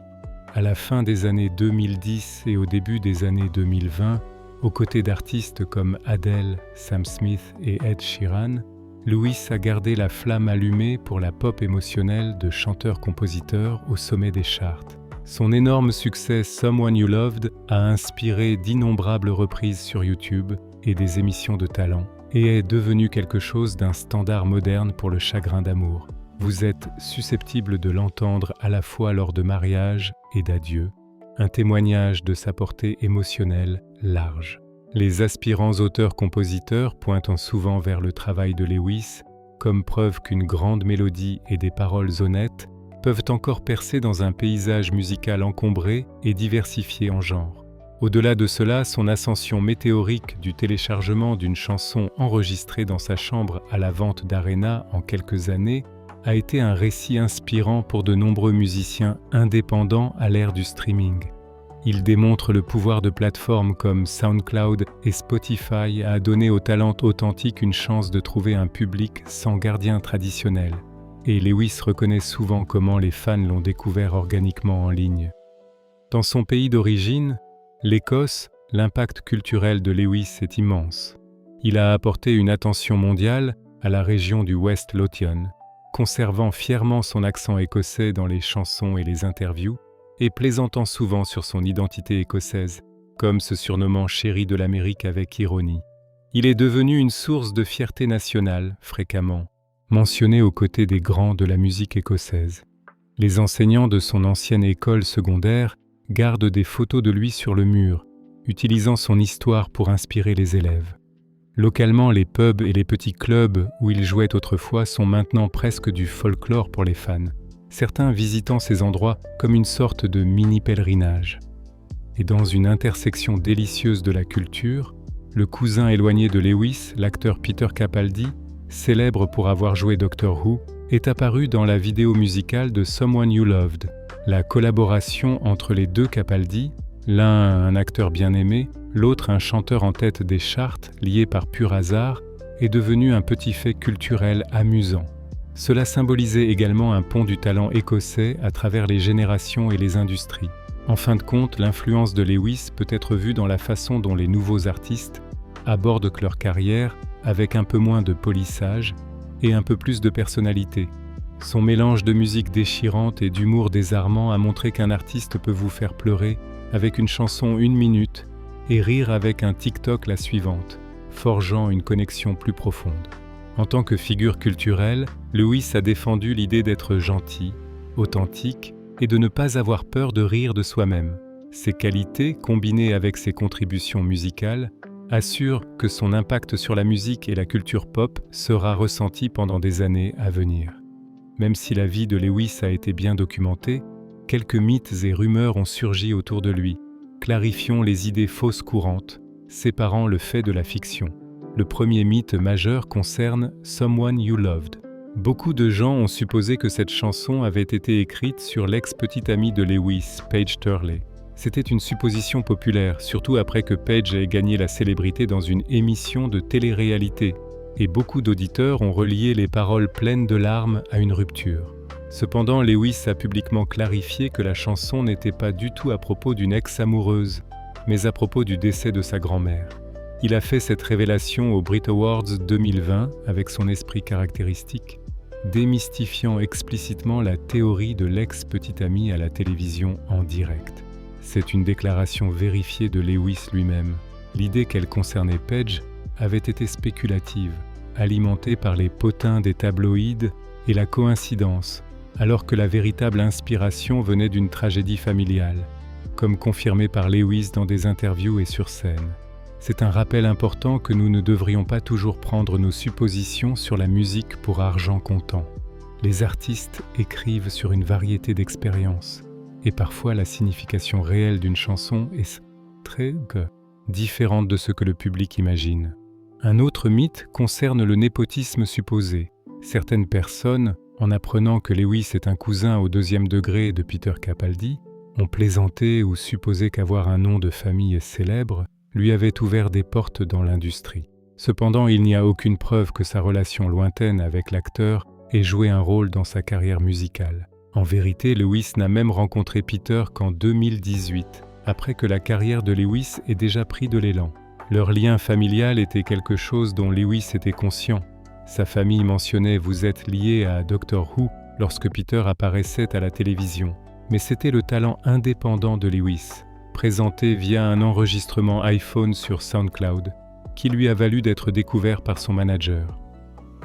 À la fin des années 2010 et au début des années 2020, aux côtés d'artistes comme Adele, Sam Smith et Ed Sheeran, Lewis a gardé la flamme allumée pour la pop émotionnelle de chanteur-compositeur au sommet des charts. Son énorme succès Someone You Loved a inspiré d'innombrables reprises sur YouTube et des émissions de talent, et est devenu quelque chose d'un standard moderne pour le chagrin d'amour. Vous êtes susceptible de l'entendre à la fois lors de mariages et d'adieux, un témoignage de sa portée émotionnelle large. Les aspirants auteurs-compositeurs pointant souvent vers le travail de Lewis, comme preuve qu'une grande mélodie et des paroles honnêtes peuvent encore percer dans un paysage musical encombré et diversifié en genres. Au-delà de cela, son ascension météorique du téléchargement d'une chanson enregistrée dans sa chambre à la vente d'Arena en quelques années a été un récit inspirant pour de nombreux musiciens indépendants à l'ère du streaming. Il démontre le pouvoir de plateformes comme SoundCloud et Spotify à donner aux talents authentiques une chance de trouver un public sans gardien traditionnel. Et Lewis reconnaît souvent comment les fans l'ont découvert organiquement en ligne. Dans son pays d'origine, l'Écosse, l'impact culturel de Lewis est immense. Il a apporté une attention mondiale à la région du West Lothian, conservant fièrement son accent écossais dans les chansons et les interviews, et plaisantant souvent sur son identité écossaise, comme se surnommant chéri de l'Amérique avec ironie. Il est devenu une source de fierté nationale, fréquemment, mentionné aux côtés des grands de la musique écossaise. Les enseignants de son ancienne école secondaire gardent des photos de lui sur le mur, utilisant son histoire pour inspirer les élèves. Localement, les pubs et les petits clubs où il jouait autrefois sont maintenant presque du folklore pour les fans, certains visitant ces endroits comme une sorte de mini-pèlerinage. Et dans une intersection délicieuse de la culture, le cousin éloigné de Lewis, l'acteur Peter Capaldi, célèbre pour avoir joué Doctor Who, est apparu dans la vidéo musicale de Someone You Loved. La collaboration entre les deux Capaldi, l'un un acteur bien aimé, l'autre un chanteur en tête des charts lié par pur hasard, est devenue un petit fait culturel amusant. Cela symbolisait également un pont du talent écossais à travers les générations et les industries. En fin de compte, l'influence de Lewis peut être vue dans la façon dont les nouveaux artistes abordent leur carrière avec un peu moins de polissage et un peu plus de personnalité. Son mélange de musique déchirante et d'humour désarmant a montré qu'un artiste peut vous faire pleurer avec une chanson 1 minute et rire avec un TikTok la suivante, forgeant une connexion plus profonde. En tant que figure culturelle, Lewis a défendu l'idée d'être gentil, authentique et de ne pas avoir peur de rire de soi-même. Ces qualités, combinées avec ses contributions musicales, assurent que son impact sur la musique et la culture pop sera ressenti pendant des années à venir. Même si la vie de Lewis a été bien documentée, quelques mythes et rumeurs ont surgi autour de lui. Clarifions les idées fausses courantes, séparant le fait de la fiction. Le premier mythe majeur concerne « Someone You Loved ». Beaucoup de gens ont supposé que cette chanson avait été écrite sur l'ex-petite amie de Lewis, Paige Turley. C'était une supposition populaire, surtout après que Paige ait gagné la célébrité dans une émission de télé-réalité, et beaucoup d'auditeurs ont relié les paroles pleines de larmes à une rupture. Cependant, Lewis a publiquement clarifié que la chanson n'était pas du tout à propos d'une ex-amoureuse, mais à propos du décès de sa grand-mère. Il a fait cette révélation aux Brit Awards 2020 avec son esprit caractéristique, démystifiant explicitement la théorie de l'ex-petite amie à la télévision en direct. C'est une déclaration vérifiée de Lewis lui-même. L'idée qu'elle concernait Paige avait été spéculative, alimentée par les potins des tabloïds et la coïncidence, alors que la véritable inspiration venait d'une tragédie familiale, comme confirmé par Lewis dans des interviews et sur scène. C'est un rappel important que nous ne devrions pas toujours prendre nos suppositions sur la musique pour argent comptant. Les artistes écrivent sur une variété d'expériences, et parfois la signification réelle d'une chanson est très différente de ce que le public imagine. Un autre mythe concerne le népotisme supposé. Certaines personnes, en apprenant que Lewis est un cousin au 2e degré de Peter Capaldi, ont plaisanté ou supposé qu'avoir un nom de famille célèbre lui avait ouvert des portes dans l'industrie. Cependant, il n'y a aucune preuve que sa relation lointaine avec l'acteur ait joué un rôle dans sa carrière musicale. En vérité, Lewis n'a même rencontré Peter qu'en 2018, après que la carrière de Lewis ait déjà pris de l'élan. Leur lien familial était quelque chose dont Lewis était conscient. Sa famille mentionnait « Vous êtes lié à Doctor Who » lorsque Peter apparaissait à la télévision. Mais c'était le talent indépendant de Lewis, présenté via un enregistrement iPhone sur SoundCloud, qui lui a valu d'être découvert par son manager.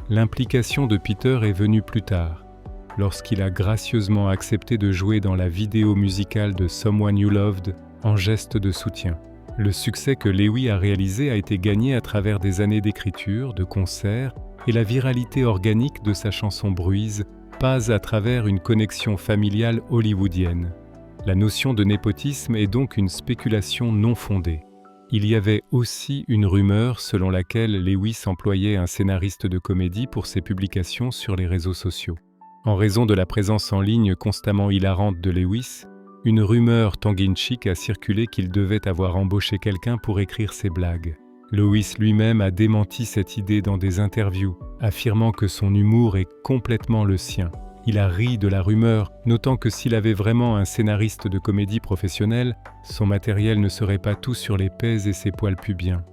L'implication de Peter est venue plus tard, lorsqu'il a gracieusement accepté de jouer dans la vidéo musicale de Someone You Loved en geste de soutien. Le succès que Lewis a réalisé a été gagné à travers des années d'écriture, de concerts et la viralité organique de sa chanson Bruise, pas à travers une connexion familiale hollywoodienne. La notion de népotisme est donc une spéculation non fondée. Il y avait aussi une rumeur selon laquelle Lewis employait un scénariste de comédie pour ses publications sur les réseaux sociaux. En raison de la présence en ligne constamment hilarante de Lewis, une rumeur tongue-in-cheek a circulé qu'il devait avoir embauché quelqu'un pour écrire ses blagues. Lewis lui-même a démenti cette idée dans des interviews, affirmant que son humour est complètement le sien. Il a ri de la rumeur, notant que s'il avait vraiment un scénariste de comédie professionnel, son matériel ne serait pas tout sur les pèses et ses poils pubiens.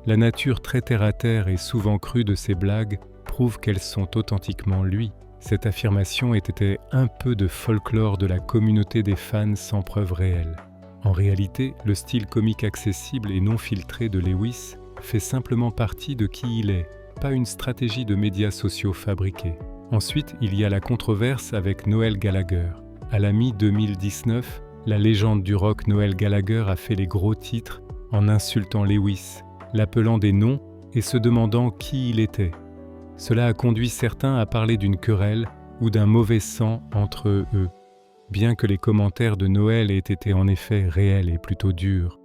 La nature très terre-à-terre et souvent crue de ses blagues prouve qu'elles sont authentiquement lui. Cette affirmation était un peu de folklore de la communauté des fans sans preuve réelle. En réalité, le style comique accessible et non filtré de Lewis fait simplement partie de qui il est, pas une stratégie de médias sociaux fabriquée. Ensuite, il y a la controverse avec Noel Gallagher. À la mi-2019, la légende du rock Noel Gallagher a fait les gros titres en insultant Lewis, l'appelant des noms et se demandant qui il était. Cela a conduit certains à parler d'une querelle ou d'un mauvais sang entre eux, bien que les commentaires de Noel aient été en effet réels et plutôt durs.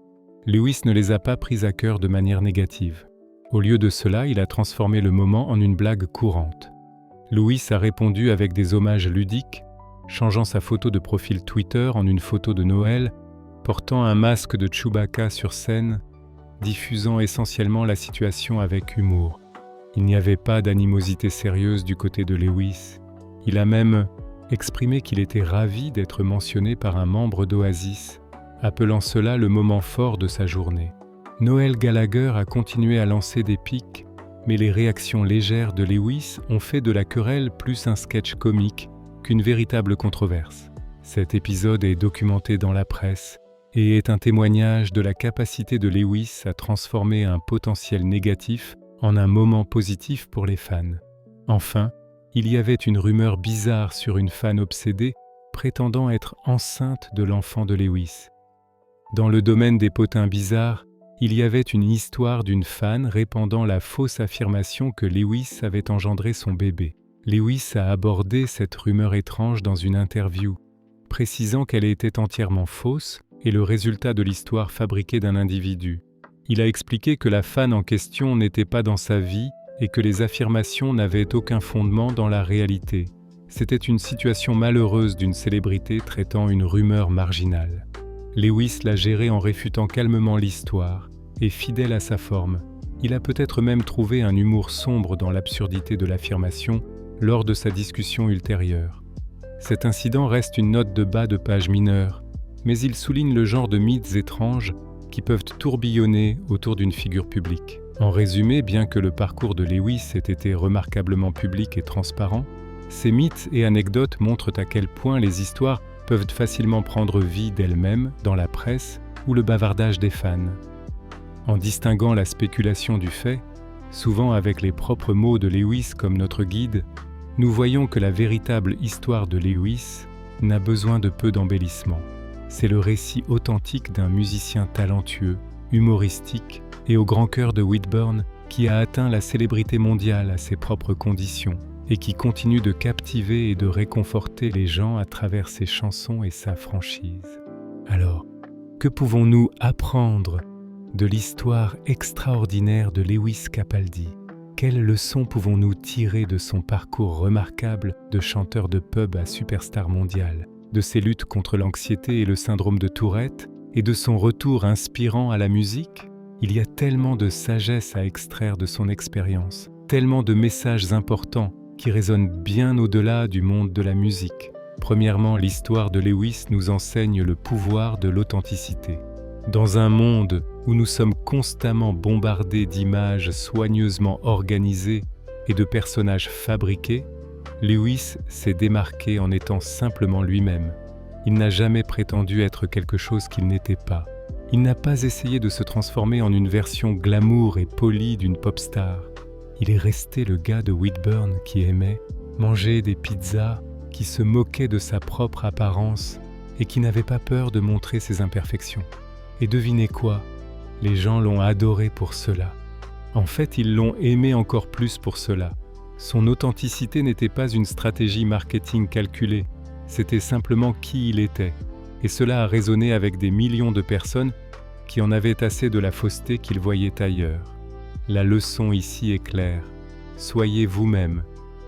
Lewis ne les a pas pris à cœur de manière négative. Au lieu de cela, il a transformé le moment en une blague courante. Lewis a répondu avec des hommages ludiques, changeant sa photo de profil Twitter en une photo de Noël, portant un masque de Chewbacca sur scène, diffusant essentiellement la situation avec humour. Il n'y avait pas d'animosité sérieuse du côté de Lewis. Il a même exprimé qu'il était ravi d'être mentionné par un membre d'Oasis, appelant cela le moment fort de sa journée. Noel Gallagher a continué à lancer des pics, mais les réactions légères de Lewis ont fait de la querelle plus un sketch comique qu'une véritable controverse. Cet épisode est documenté dans la presse et est un témoignage de la capacité de Lewis à transformer un potentiel négatif en un moment positif pour les fans. Enfin, il y avait une rumeur bizarre sur une fan obsédée prétendant être enceinte de l'enfant de Lewis. Dans le domaine des potins bizarres, il y avait une histoire d'une fan répandant la fausse affirmation que Lewis avait engendré son bébé. Lewis a abordé cette rumeur étrange dans une interview, précisant qu'elle était entièrement fausse et le résultat de l'histoire fabriquée d'un individu. Il a expliqué que la fan en question n'était pas dans sa vie et que les affirmations n'avaient aucun fondement dans la réalité. C'était une situation malheureuse d'une célébrité traitant une rumeur marginale. Lewis l'a géré en réfutant calmement l'histoire et fidèle à sa forme. Il a peut-être même trouvé un humour sombre dans l'absurdité de l'affirmation lors de sa discussion ultérieure. Cet incident reste une note de bas de page mineure, mais il souligne le genre de mythes étranges qui peuvent tourbillonner autour d'une figure publique. En résumé, bien que le parcours de Lewis ait été remarquablement public et transparent, ces mythes et anecdotes montrent à quel point les histoires peuvent facilement prendre vie d'elles-mêmes dans la presse ou le bavardage des fans. En distinguant la spéculation du fait, souvent avec les propres mots de Lewis comme notre guide, nous voyons que la véritable histoire de Lewis n'a besoin de peu d'embellissement. C'est le récit authentique d'un musicien talentueux, humoristique et au grand cœur de Whitburn qui a atteint la célébrité mondiale à ses propres conditions et qui continue de captiver et de réconforter les gens à travers ses chansons et sa franchise. Alors, que pouvons-nous apprendre de l'histoire extraordinaire de Lewis Capaldi? Quelles leçons pouvons-nous tirer de son parcours remarquable de chanteur de pub à superstar mondial, de ses luttes contre l'anxiété et le syndrome de Tourette, et de son retour inspirant à la musique? Il y a tellement de sagesse à extraire de son expérience, tellement de messages importants qui résonnent bien au-delà du monde de la musique. Premièrement, l'histoire de Lewis nous enseigne le pouvoir de l'authenticité. Dans un monde où nous sommes constamment bombardés d'images soigneusement organisées et de personnages fabriqués, Lewis s'est démarqué en étant simplement lui-même. Il n'a jamais prétendu être quelque chose qu'il n'était pas. Il n'a pas essayé de se transformer en une version glamour et polie d'une pop star. Il est resté le gars de Whitburn qui aimait manger des pizzas, qui se moquait de sa propre apparence et qui n'avait pas peur de montrer ses imperfections. Et devinez quoi? Les gens l'ont adoré pour cela. En fait, ils l'ont aimé encore plus pour cela. Son authenticité n'était pas une stratégie marketing calculée, c'était simplement qui il était. Et cela a résonné avec des millions de personnes qui en avaient assez de la fausseté qu'ils voyaient ailleurs. La leçon ici est claire. Soyez vous-même.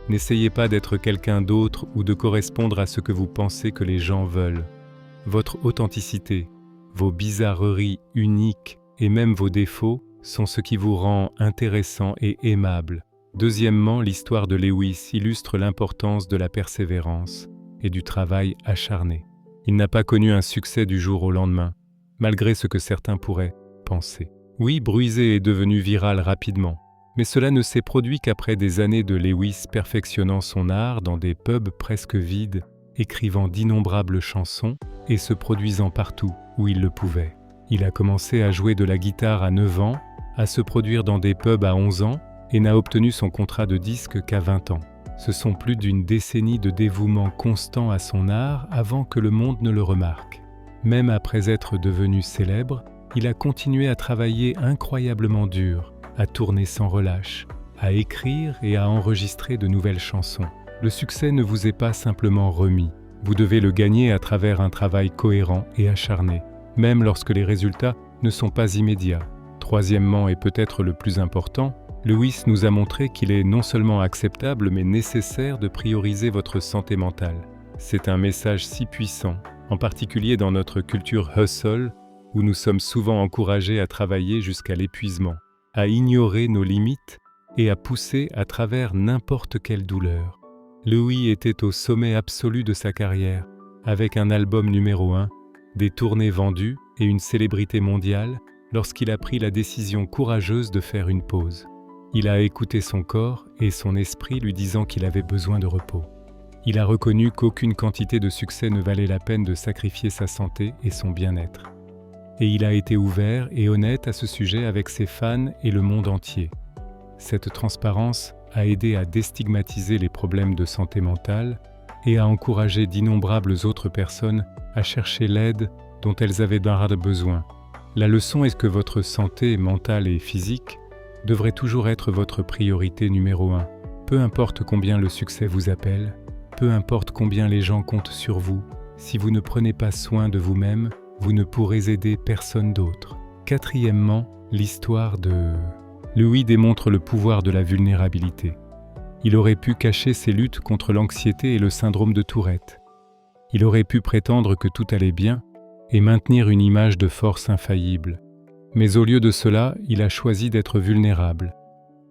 N'essayez pas d'être quelqu'un d'autre ou de correspondre à ce que vous pensez que les gens veulent. Votre authenticité, vos bizarreries uniques et même vos défauts sont ce qui vous rend intéressant et aimable. Deuxièmement, l'histoire de Lewis illustre l'importance de la persévérance et du travail acharné. Il n'a pas connu un succès du jour au lendemain, malgré ce que certains pourraient penser. Oui, Bruisé est devenu viral rapidement, Mais cela ne s'est produit qu'après des années de Lewis perfectionnant son art dans des pubs presque vides, écrivant d'innombrables chansons et se produisant partout où il le pouvait. Il a commencé à jouer de la guitare à 9 ans, à se produire dans des pubs à 11 ans et n'a obtenu son contrat de disque qu'à 20 ans. Ce sont plus d'une décennie de dévouement constant à son art avant que le monde ne le remarque. Même après être devenu célèbre, il a continué à travailler incroyablement dur, à tourner sans relâche, à écrire et à enregistrer de nouvelles chansons. Le succès ne vous est pas simplement remis. Vous devez le gagner à travers un travail cohérent et acharné, même lorsque les résultats ne sont pas immédiats. Troisièmement, et peut-être le plus important, Lewis nous a montré qu'il est non seulement acceptable mais nécessaire de prioriser votre santé mentale. C'est un message si puissant, en particulier dans notre culture hustle, où nous sommes souvent encouragés à travailler jusqu'à l'épuisement, à ignorer nos limites et à pousser à travers n'importe quelle douleur. Louis était au sommet absolu de sa carrière, avec un album numéro 1, des tournées vendues et une célébrité mondiale, lorsqu'il a pris la décision courageuse de faire une pause. Il a écouté son corps et son esprit lui disant qu'il avait besoin de repos. Il a reconnu qu'aucune quantité de succès ne valait la peine de sacrifier sa santé et son bien-être. Et il a été ouvert et honnête à ce sujet avec ses fans et le monde entier. Cette transparence a aidé à déstigmatiser les problèmes de santé mentale et a encouragé d'innombrables autres personnes à chercher l'aide dont elles avaient besoin. La leçon est que votre santé mentale et physique devrait toujours être votre priorité numéro 1. Peu importe combien le succès vous appelle, peu importe combien les gens comptent sur vous, si vous ne prenez pas soin de vous-même, vous ne pourrez aider personne d'autre. Quatrièmement, l'histoire de Louis démontre le pouvoir de la vulnérabilité. Il aurait pu cacher ses luttes contre l'anxiété et le syndrome de Tourette. Il aurait pu prétendre que tout allait bien et maintenir une image de force infaillible. Mais au lieu de cela, il a choisi d'être vulnérable.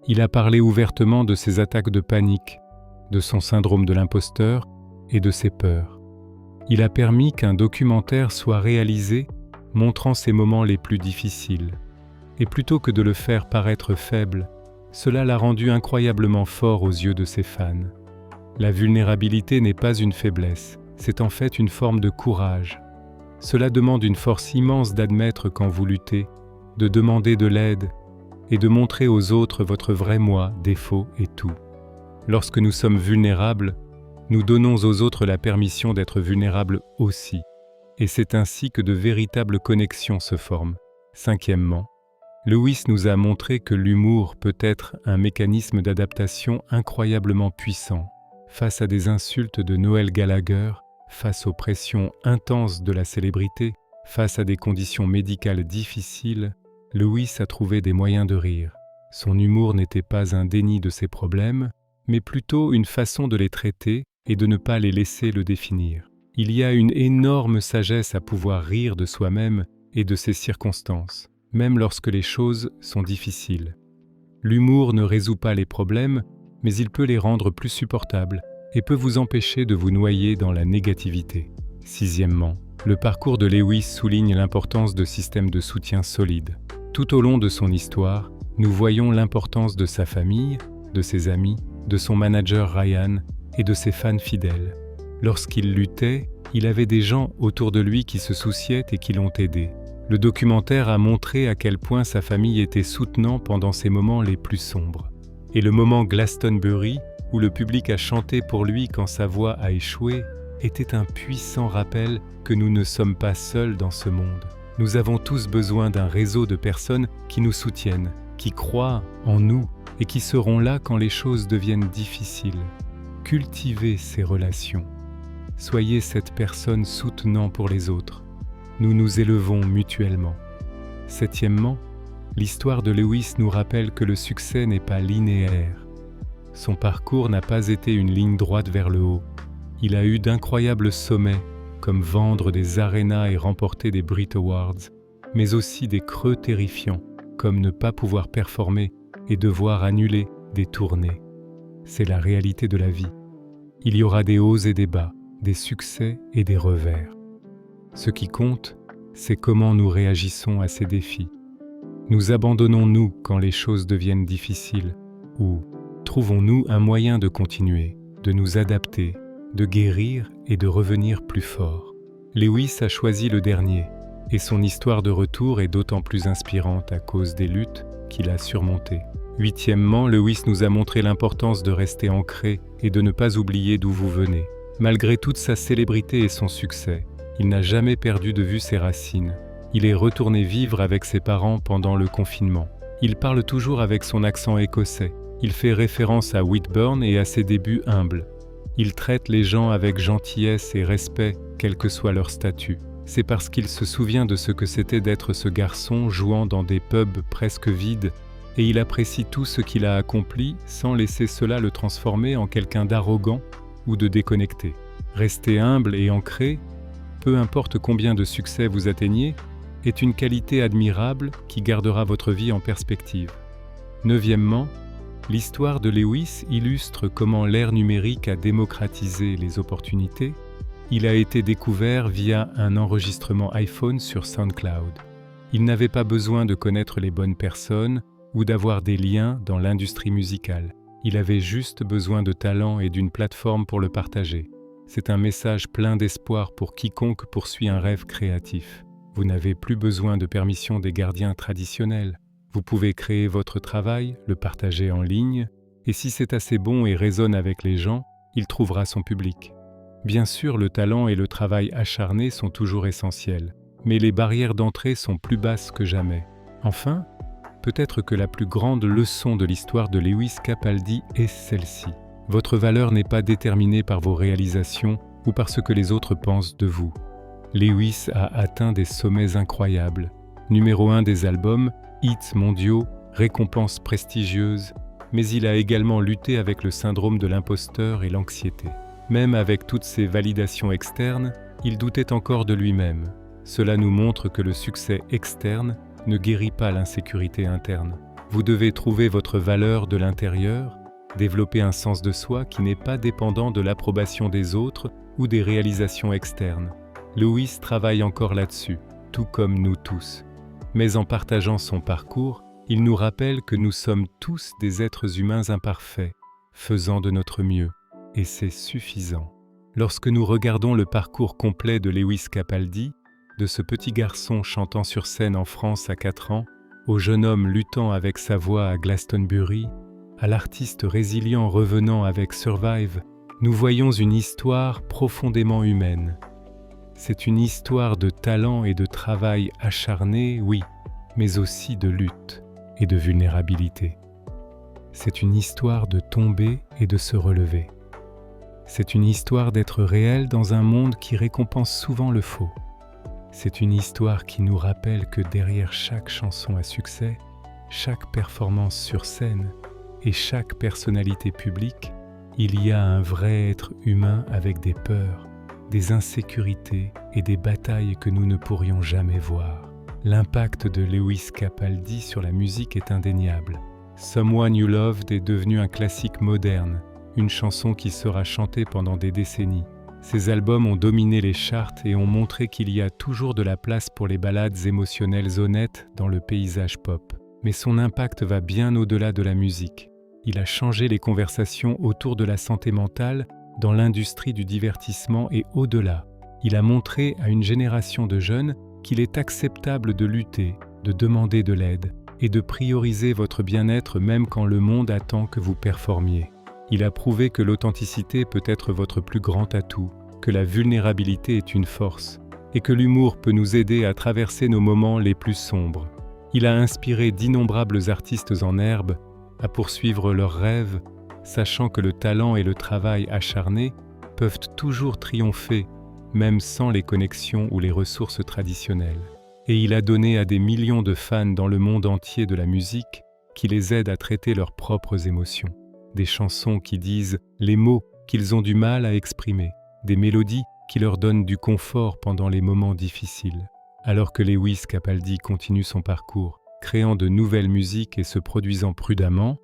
Il a parlé ouvertement de ses attaques de panique, de son syndrome de l'imposteur et de ses peurs. Il a permis qu'un documentaire soit réalisé montrant ses moments les plus difficiles. Et plutôt que de le faire paraître faible, cela l'a rendu incroyablement fort aux yeux de ses fans. La vulnérabilité n'est pas une faiblesse, c'est en fait une forme de courage. Cela demande une force immense d'admettre quand vous luttez, de demander de l'aide et de montrer aux autres votre vrai moi, défaut et tout. Lorsque nous sommes vulnérables, nous donnons aux autres la permission d'être vulnérables aussi. Et c'est ainsi que de véritables connexions se forment. Cinquièmement, Lewis nous a montré que l'humour peut être un mécanisme d'adaptation incroyablement puissant. Face à des insultes de Noel Gallagher, face aux pressions intenses de la célébrité, face à des conditions médicales difficiles, Lewis a trouvé des moyens de rire. Son humour n'était pas un déni de ses problèmes, mais plutôt une façon de les traiter et de ne pas les laisser le définir. Il y a une énorme sagesse à pouvoir rire de soi-même et de ses circonstances, même lorsque les choses sont difficiles. L'humour ne résout pas les problèmes, mais il peut les rendre plus supportables et peut vous empêcher de vous noyer dans la négativité. Sixièmement, le parcours de Lewis souligne l'importance de systèmes de soutien solides. Tout au long de son histoire, nous voyons l'importance de sa famille, de ses amis, de son manager Ryan et de ses fans fidèles. Lorsqu'il luttait, il avait des gens autour de lui qui se souciaient et qui l'ont aidé. Le documentaire a montré à quel point sa famille était soutenant pendant ses moments les plus sombres. Et le moment Glastonbury, où le public a chanté pour lui quand sa voix a échoué, était un puissant rappel que nous ne sommes pas seuls dans ce monde. Nous avons tous besoin d'un réseau de personnes qui nous soutiennent, qui croient en nous et qui seront là quand les choses deviennent difficiles. Cultivez ces relations. Soyez cette personne soutenant pour les autres. Nous nous élevons mutuellement. Septièmement, l'histoire de Lewis nous rappelle que le succès n'est pas linéaire. Son parcours n'a pas été une ligne droite vers le haut. Il a eu d'incroyables sommets, comme vendre des arénas et remporter des Brit Awards, mais aussi des creux terrifiants, comme ne pas pouvoir performer et devoir annuler des tournées. C'est la réalité de la vie. Il y aura des hauts et des bas, des succès et des revers. Ce qui compte, c'est comment nous réagissons à ces défis. Nous abandonnons-nous quand les choses deviennent difficiles ou trouvons-nous un moyen de continuer, de nous adapter, de guérir et de revenir plus fort? Lewis a choisi le dernier et son histoire de retour est d'autant plus inspirante à cause des luttes qu'il a surmontées. Huitièmement, Lewis nous a montré l'importance de rester ancré et de ne pas oublier d'où vous venez. Malgré toute sa célébrité et son succès, il n'a jamais perdu de vue ses racines. Il est retourné vivre avec ses parents pendant le confinement. Il parle toujours avec son accent écossais. Il fait référence à Whitburn et à ses débuts humbles. Il traite les gens avec gentillesse et respect, quel que soit leur statut. C'est parce qu'il se souvient de ce que c'était d'être ce garçon jouant dans des pubs presque vides, et il apprécie tout ce qu'il a accompli sans laisser cela le transformer en quelqu'un d'arrogant ou de déconnecté. Rester humble et ancré, peu importe combien de succès vous atteignez, est une qualité admirable qui gardera votre vie en perspective. Neuvièmement, l'histoire de Lewis illustre comment l'ère numérique a démocratisé les opportunités. Il a été découvert via un enregistrement iPhone sur SoundCloud. Il n'avait pas besoin de connaître les bonnes personnes ou d'avoir des liens dans l'industrie musicale. Il avait juste besoin de talent et d'une plateforme pour le partager. C'est un message plein d'espoir pour quiconque poursuit un rêve créatif. Vous n'avez plus besoin de permission des gardiens traditionnels. Vous pouvez créer votre travail, le partager en ligne, et si c'est assez bon et résonne avec les gens, il trouvera son public. Bien sûr, le talent et le travail acharné sont toujours essentiels, mais les barrières d'entrée sont plus basses que jamais. Enfin, peut-être que la plus grande leçon de l'histoire de Lewis Capaldi est celle-ci. Votre valeur n'est pas déterminée par vos réalisations ou par ce que les autres pensent de vous. Lewis a atteint des sommets incroyables. Numéro 1 des albums, hits mondiaux, récompenses prestigieuses, mais il a également lutté avec le syndrome de l'imposteur et l'anxiété. Même avec toutes ces validations externes, il doutait encore de lui-même. Cela nous montre que le succès externe ne guérit pas l'insécurité interne. Vous devez trouver votre valeur de l'intérieur, développer un sens de soi qui n'est pas dépendant de l'approbation des autres ou des réalisations externes. Lewis travaille encore là-dessus, tout comme nous tous. Mais en partageant son parcours, il nous rappelle que nous sommes tous des êtres humains imparfaits, faisant de notre mieux, et c'est suffisant. Lorsque nous regardons le parcours complet de Lewis Capaldi, de ce petit garçon chantant sur scène en France à 4 ans, au jeune homme luttant avec sa voix à Glastonbury, à l'artiste résilient revenant avec Survive, nous voyons une histoire profondément humaine. C'est une histoire de talent et de travail acharné, oui, mais aussi de lutte et de vulnérabilité. C'est une histoire de tomber et de se relever. C'est une histoire d'être réel dans un monde qui récompense souvent le faux. C'est une histoire qui nous rappelle que derrière chaque chanson à succès, chaque performance sur scène et chaque personnalité publique, il y a un vrai être humain avec des peurs, des insécurités et des batailles que nous ne pourrions jamais voir. L'impact de Lewis Capaldi sur la musique est indéniable. Someone You Loved est devenu un classique moderne, une chanson qui sera chantée pendant des décennies. Ces albums ont dominé les charts et ont montré qu'il y a toujours de la place pour les ballades émotionnelles honnêtes dans le paysage pop. Mais son impact va bien au-delà de la musique. Il a changé les conversations autour de la santé mentale dans l'industrie du divertissement et au-delà. Il a montré à une génération de jeunes qu'il est acceptable de lutter, de demander de l'aide et de prioriser votre bien-être même quand le monde attend que vous performiez. Il a prouvé que l'authenticité peut être votre plus grand atout, que la vulnérabilité est une force et que l'humour peut nous aider à traverser nos moments les plus sombres. Il a inspiré d'innombrables artistes en herbe à poursuivre leurs rêves, sachant que le talent et le travail acharné peuvent toujours triompher, même sans les connexions ou les ressources traditionnelles. Et il a donné à des millions de fans dans le monde entier de la musique qui les aident à traiter leurs propres émotions. Des chansons qui disent les mots qu'ils ont du mal à exprimer, des mélodies qui leur donnent du confort pendant les moments difficiles. Alors que Lewis Capaldi continue son parcours, créant de nouvelles musiques et se produisant prudemment,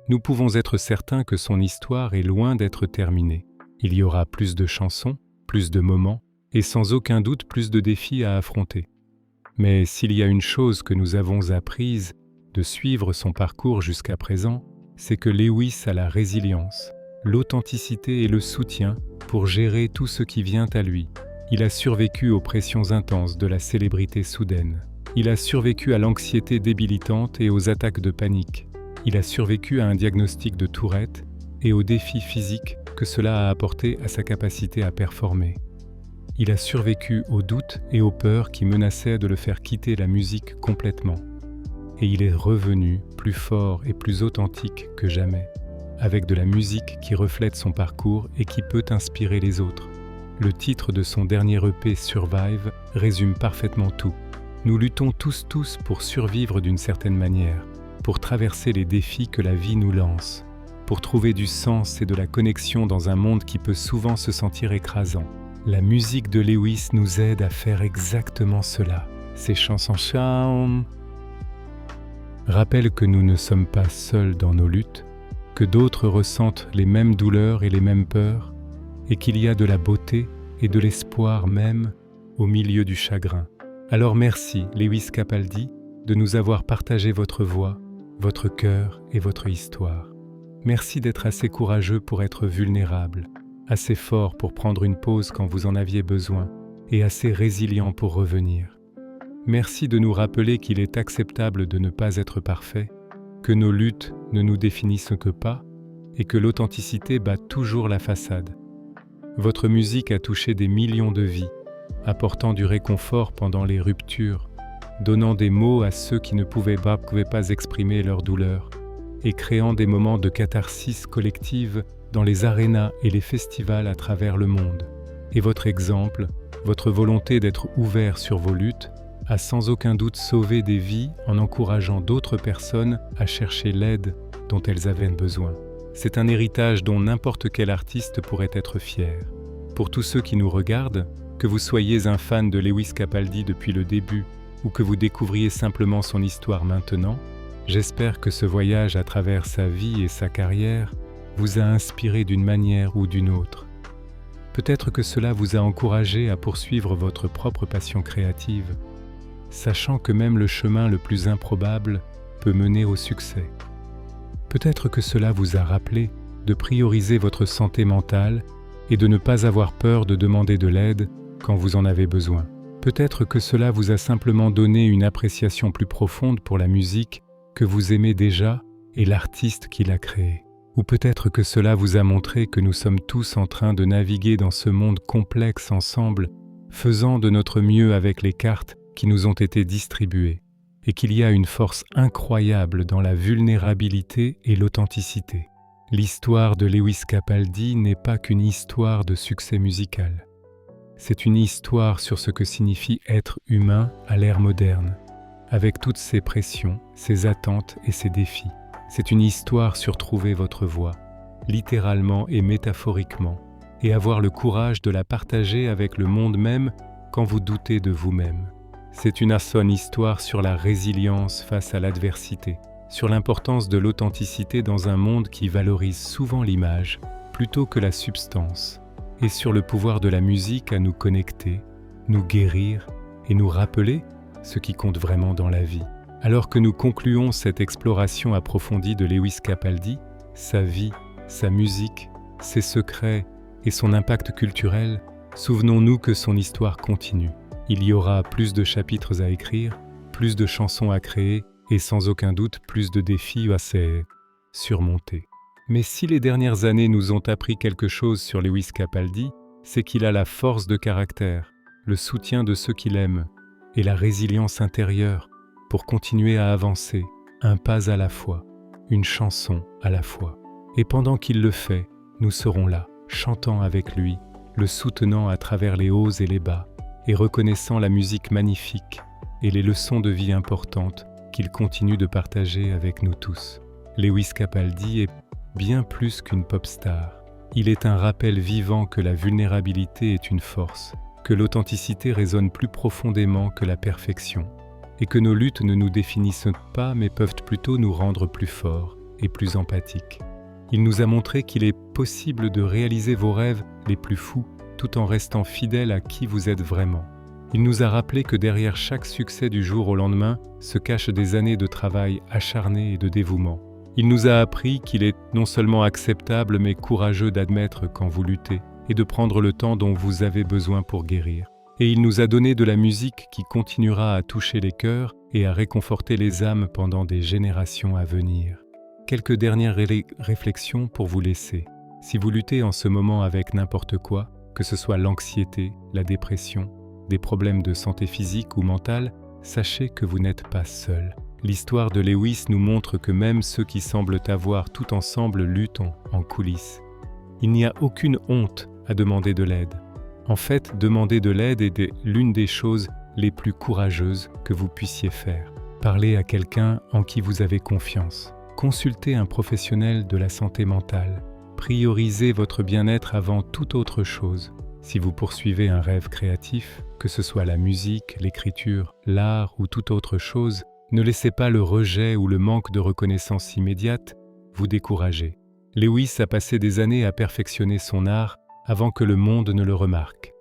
nous pouvons être certains que son histoire est loin d'être terminée. Il y aura plus de chansons, plus de moments, et sans aucun doute plus de défis à affronter. Mais s'il y a une chose que nous avons apprise de suivre son parcours jusqu'à présent, c'est que Lewis a la résilience, l'authenticité et le soutien pour gérer tout ce qui vient à lui. Il a survécu aux pressions intenses de la célébrité soudaine. Il a survécu à l'anxiété débilitante et aux attaques de panique. Il a survécu à un diagnostic de Tourette et aux défis physiques que cela a apporté à sa capacité à performer. Il a survécu aux doutes et aux peurs qui menaçaient de le faire quitter la musique complètement. Et il est revenu plus fort et plus authentique que jamais, avec de la musique qui reflète son parcours et qui peut inspirer les autres. Le titre de son dernier EP Survive résume parfaitement tout. Nous luttons tous pour survivre d'une certaine manière, pour traverser les défis que la vie nous lance, pour trouver du sens et de la connexion dans un monde qui peut souvent se sentir écrasant. La musique de Lewis nous aide à faire exactement cela. Ses chansons charment rappellent que nous ne sommes pas seuls dans nos luttes, que d'autres ressentent les mêmes douleurs et les mêmes peurs, et qu'il y a de la beauté et de l'espoir même au milieu du chagrin. Alors merci, Lewis Capaldi, de nous avoir partagé votre voix, votre cœur et votre histoire. Merci d'être assez courageux pour être vulnérable, assez fort pour prendre une pause quand vous en aviez besoin, et assez résilient pour revenir. Merci de nous rappeler qu'il est acceptable de ne pas être parfait, que nos luttes ne nous définissent que pas, et que l'authenticité bat toujours la façade. Votre musique a touché des millions de vies, apportant du réconfort pendant les ruptures, donnant des mots à ceux qui ne pouvaient pas exprimer leur douleur, et créant des moments de catharsis collective dans les arénas et les festivals à travers le monde. Et votre exemple, votre volonté d'être ouvert sur vos luttes, a sans aucun doute sauvé des vies en encourageant d'autres personnes à chercher l'aide dont elles avaient besoin. C'est un héritage dont n'importe quel artiste pourrait être fier. Pour tous ceux qui nous regardent, que vous soyez un fan de Lewis Capaldi depuis le début ou que vous découvriez simplement son histoire maintenant, j'espère que ce voyage à travers sa vie et sa carrière vous a inspiré d'une manière ou d'une autre. Peut-être que cela vous a encouragé à poursuivre votre propre passion créative, sachant que même le chemin le plus improbable peut mener au succès. Peut-être que cela vous a rappelé de prioriser votre santé mentale et de ne pas avoir peur de demander de l'aide quand vous en avez besoin. Peut-être que cela vous a simplement donné une appréciation plus profonde pour la musique que vous aimez déjà et l'artiste qui l'a créée. Ou peut-être que cela vous a montré que nous sommes tous en train de naviguer dans ce monde complexe ensemble, faisant de notre mieux avec les cartes qui nous ont été distribuées, et qu'il y a une force incroyable dans la vulnérabilité et l'authenticité. L'histoire de Lewis Capaldi n'est pas qu'une histoire de succès musical. C'est une histoire sur ce que signifie être humain à l'ère moderne, avec toutes ses pressions, ses attentes et ses défis. C'est une histoire sur trouver votre voie, littéralement et métaphoriquement, et avoir le courage de la partager avec le monde même quand vous doutez de vous-même. C'est une histoire sur la résilience face à l'adversité, sur l'importance de l'authenticité dans un monde qui valorise souvent l'image plutôt que la substance, et sur le pouvoir de la musique à nous connecter, nous guérir et nous rappeler ce qui compte vraiment dans la vie. Alors que nous concluons cette exploration approfondie de Lewis Capaldi, sa vie, sa musique, ses secrets et son impact culturel, souvenons-nous que son histoire continue. Il y aura plus de chapitres à écrire, plus de chansons à créer et sans aucun doute plus de défis à surmonter. Mais si les dernières années nous ont appris quelque chose sur Lewis Capaldi, c'est qu'il a la force de caractère, le soutien de ceux qu'il aime et la résilience intérieure pour continuer à avancer, un pas à la fois, une chanson à la fois. Et pendant qu'il le fait, nous serons là, chantant avec lui, le soutenant à travers les hauts et les bas, et reconnaissant la musique magnifique et les leçons de vie importantes qu'il continue de partager avec nous tous. Lewis Capaldi est bien plus qu'une pop star. Il est un rappel vivant que la vulnérabilité est une force, que l'authenticité résonne plus profondément que la perfection, et que nos luttes ne nous définissent pas mais peuvent plutôt nous rendre plus forts et plus empathiques. Il nous a montré qu'il est possible de réaliser vos rêves les plus fous tout en restant fidèle à qui vous êtes vraiment. Il nous a rappelé que derrière chaque succès du jour au lendemain se cachent des années de travail acharné et de dévouement. Il nous a appris qu'il est non seulement acceptable mais courageux d'admettre quand vous luttez et de prendre le temps dont vous avez besoin pour guérir. Et il nous a donné de la musique qui continuera à toucher les cœurs et à réconforter les âmes pendant des générations à venir. Quelques dernières réflexions pour vous laisser. Si vous luttez en ce moment avec n'importe quoi, que ce soit l'anxiété, la dépression, des problèmes de santé physique ou mentale, sachez que vous n'êtes pas seul. L'histoire de Lewis nous montre que même ceux qui semblent avoir tout ensemble luttent en coulisses. Il n'y a aucune honte à demander de l'aide. En fait, demander de l'aide est l'une des choses les plus courageuses que vous puissiez faire. Parlez à quelqu'un en qui vous avez confiance. Consultez un professionnel de la santé mentale. Priorisez votre bien-être avant toute autre chose. Si vous poursuivez un rêve créatif, que ce soit la musique, l'écriture, l'art ou toute autre chose, ne laissez pas le rejet ou le manque de reconnaissance immédiate vous décourager. Lewis a passé des années à perfectionner son art avant que le monde ne le remarque.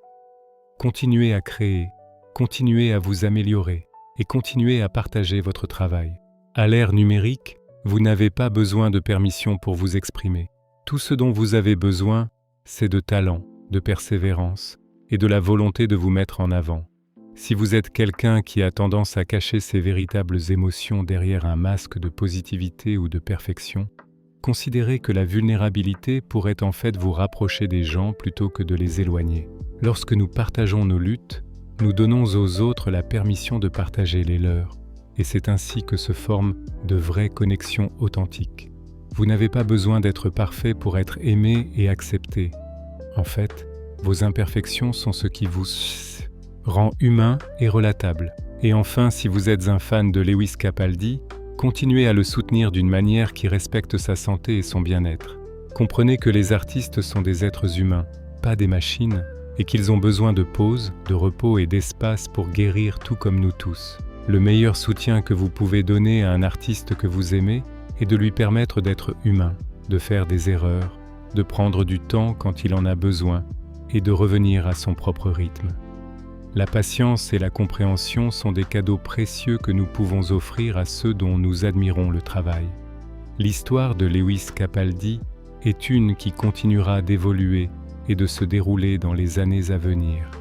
Continuez à créer, continuez à vous améliorer et continuez à partager votre travail. À l'ère numérique, vous n'avez pas besoin de permission pour vous exprimer. Tout ce dont vous avez besoin, c'est de talent, de persévérance et de la volonté de vous mettre en avant. Si vous êtes quelqu'un qui a tendance à cacher ses véritables émotions derrière un masque de positivité ou de perfection, considérez que la vulnérabilité pourrait en fait vous rapprocher des gens plutôt que de les éloigner. Lorsque nous partageons nos luttes, nous donnons aux autres la permission de partager les leurs, et c'est ainsi que se forment de vraies connexions authentiques. Vous n'avez pas besoin d'être parfait pour être aimé et accepté. En fait, vos imperfections sont ce qui vous rend humain et relatable. Et enfin, si vous êtes un fan de Lewis Capaldi, continuez à le soutenir d'une manière qui respecte sa santé et son bien-être. Comprenez que les artistes sont des êtres humains, pas des machines, et qu'ils ont besoin de pause, de repos et d'espace pour guérir tout comme nous tous. Le meilleur soutien que vous pouvez donner à un artiste que vous aimez est de lui permettre d'être humain, de faire des erreurs, de prendre du temps quand il en a besoin et de revenir à son propre rythme. La patience et la compréhension sont des cadeaux précieux que nous pouvons offrir à ceux dont nous admirons le travail. L'histoire de Lewis Capaldi est une qui continuera d'évoluer et de se dérouler dans les années à venir.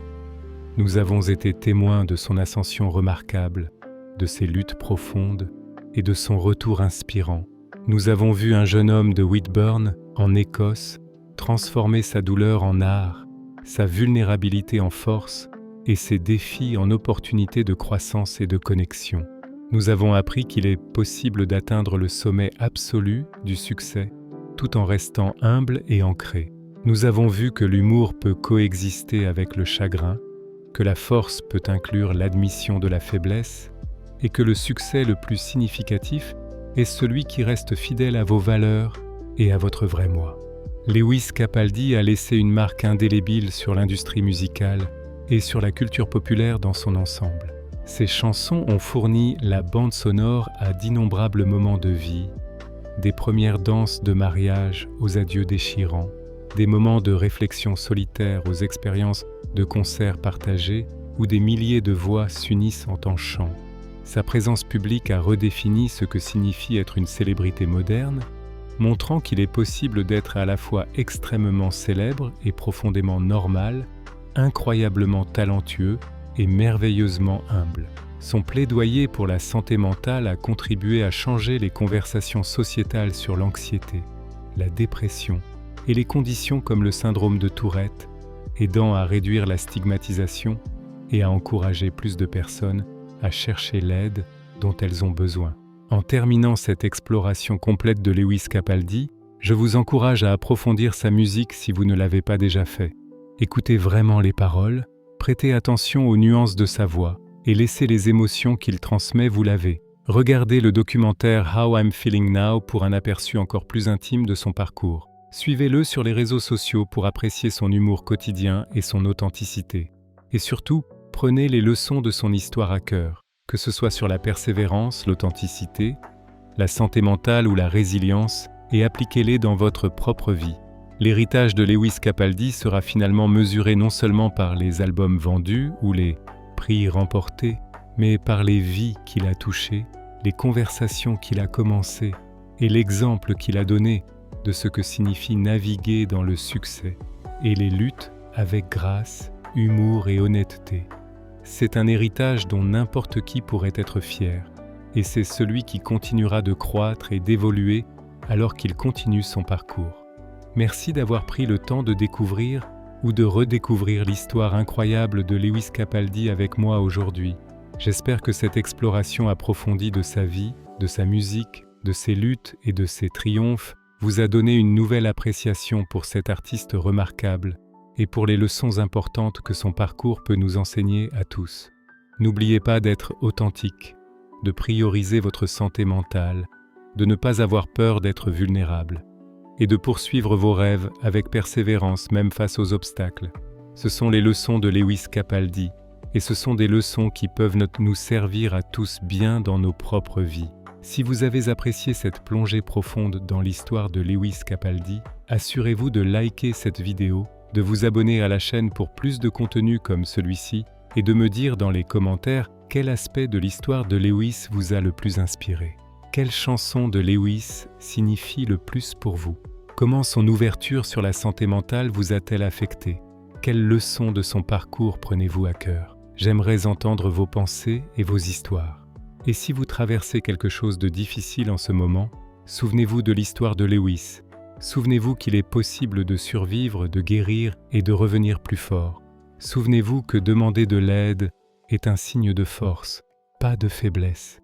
Nous avons été témoins de son ascension remarquable, de ses luttes profondes et de son retour inspirant. Nous avons vu un jeune homme de Whitburn, en Écosse, transformer sa douleur en art, sa vulnérabilité en force et ses défis en opportunités de croissance et de connexion. Nous avons appris qu'il est possible d'atteindre le sommet absolu du succès, tout en restant humble et ancré. Nous avons vu que l'humour peut coexister avec le chagrin, que la force peut inclure l'admission de la faiblesse, et que le succès le plus significatif est celui qui reste fidèle à vos valeurs et à votre vrai moi. Lewis Capaldi a laissé une marque indélébile sur l'industrie musicale et sur la culture populaire dans son ensemble. Ses chansons ont fourni la bande sonore à d'innombrables moments de vie, des premières danses de mariage aux adieux déchirants, des moments de réflexion solitaire aux expériences de concerts partagés où des milliers de voix s'unissent en chant. Sa présence publique a redéfini ce que signifie être une célébrité moderne, montrant qu'il est possible d'être à la fois extrêmement célèbre et profondément normal, incroyablement talentueux et merveilleusement humble. Son plaidoyer pour la santé mentale a contribué à changer les conversations sociétales sur l'anxiété, la dépression et les conditions comme le syndrome de Tourette, aidant à réduire la stigmatisation et à encourager plus de personnes à chercher l'aide dont elles ont besoin. En terminant cette exploration complète de Lewis Capaldi, je vous encourage à approfondir sa musique si vous ne l'avez pas déjà fait. Écoutez vraiment les paroles, prêtez attention aux nuances de sa voix et laissez les émotions qu'il transmet vous laver. Regardez le documentaire How I'm Feeling Now pour un aperçu encore plus intime de son parcours. Suivez-le sur les réseaux sociaux pour apprécier son humour quotidien et son authenticité. Et surtout, prenez les leçons de son histoire à cœur, que ce soit sur la persévérance, l'authenticité, la santé mentale ou la résilience, et appliquez-les dans votre propre vie. L'héritage de Lewis Capaldi sera finalement mesuré non seulement par les albums vendus ou les prix remportés, mais par les vies qu'il a touchées, les conversations qu'il a commencées et l'exemple qu'il a donné de ce que signifie naviguer dans le succès et les luttes avec grâce, humour et honnêteté. C'est un héritage dont n'importe qui pourrait être fier, et c'est celui qui continuera de croître et d'évoluer alors qu'il continue son parcours. Merci d'avoir pris le temps de découvrir ou de redécouvrir l'histoire incroyable de Lewis Capaldi avec moi aujourd'hui. J'espère que cette exploration approfondie de sa vie, de sa musique, de ses luttes et de ses triomphes vous a donné une nouvelle appréciation pour cet artiste remarquable et pour les leçons importantes que son parcours peut nous enseigner à tous. N'oubliez pas d'être authentique, de prioriser votre santé mentale, de ne pas avoir peur d'être vulnérable et de poursuivre vos rêves avec persévérance même face aux obstacles. Ce sont les leçons de Lewis Capaldi et ce sont des leçons qui peuvent nous servir à tous bien dans nos propres vies. Si vous avez apprécié cette plongée profonde dans l'histoire de Lewis Capaldi, assurez-vous de liker cette vidéo, de vous abonner à la chaîne pour plus de contenu comme celui-ci et de me dire dans les commentaires quel aspect de l'histoire de Lewis vous a le plus inspiré. Quelle chanson de Lewis signifie le plus pour vous? Comment son ouverture sur la santé mentale vous a-t-elle affecté? Quelles leçons de son parcours prenez-vous à cœur? J'aimerais entendre vos pensées et vos histoires. Et si vous traversez quelque chose de difficile en ce moment, souvenez-vous de l'histoire de Lewis. Souvenez-vous qu'il est possible de survivre, de guérir et de revenir plus fort. Souvenez-vous que demander de l'aide est un signe de force, pas de faiblesse.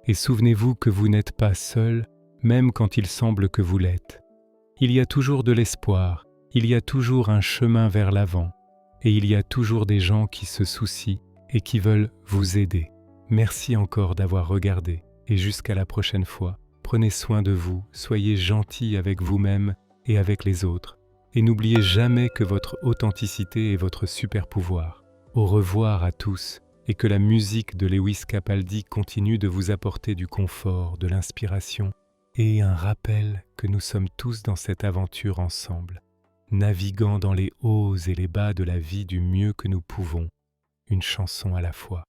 Et souvenez-vous que vous n'êtes pas seul, même quand il semble que vous l'êtes. Il y a toujours de l'espoir, il y a toujours un chemin vers l'avant, et il y a toujours des gens qui se soucient et qui veulent vous aider. Merci encore d'avoir regardé, et jusqu'à la prochaine fois, prenez soin de vous, soyez gentils avec vous-même et avec les autres, et n'oubliez jamais que votre authenticité est votre super pouvoir. Au revoir à tous, et que la musique de Lewis Capaldi continue de vous apporter du confort, de l'inspiration, et un rappel que nous sommes tous dans cette aventure ensemble, naviguant dans les hauts et les bas de la vie du mieux que nous pouvons, une chanson à la fois.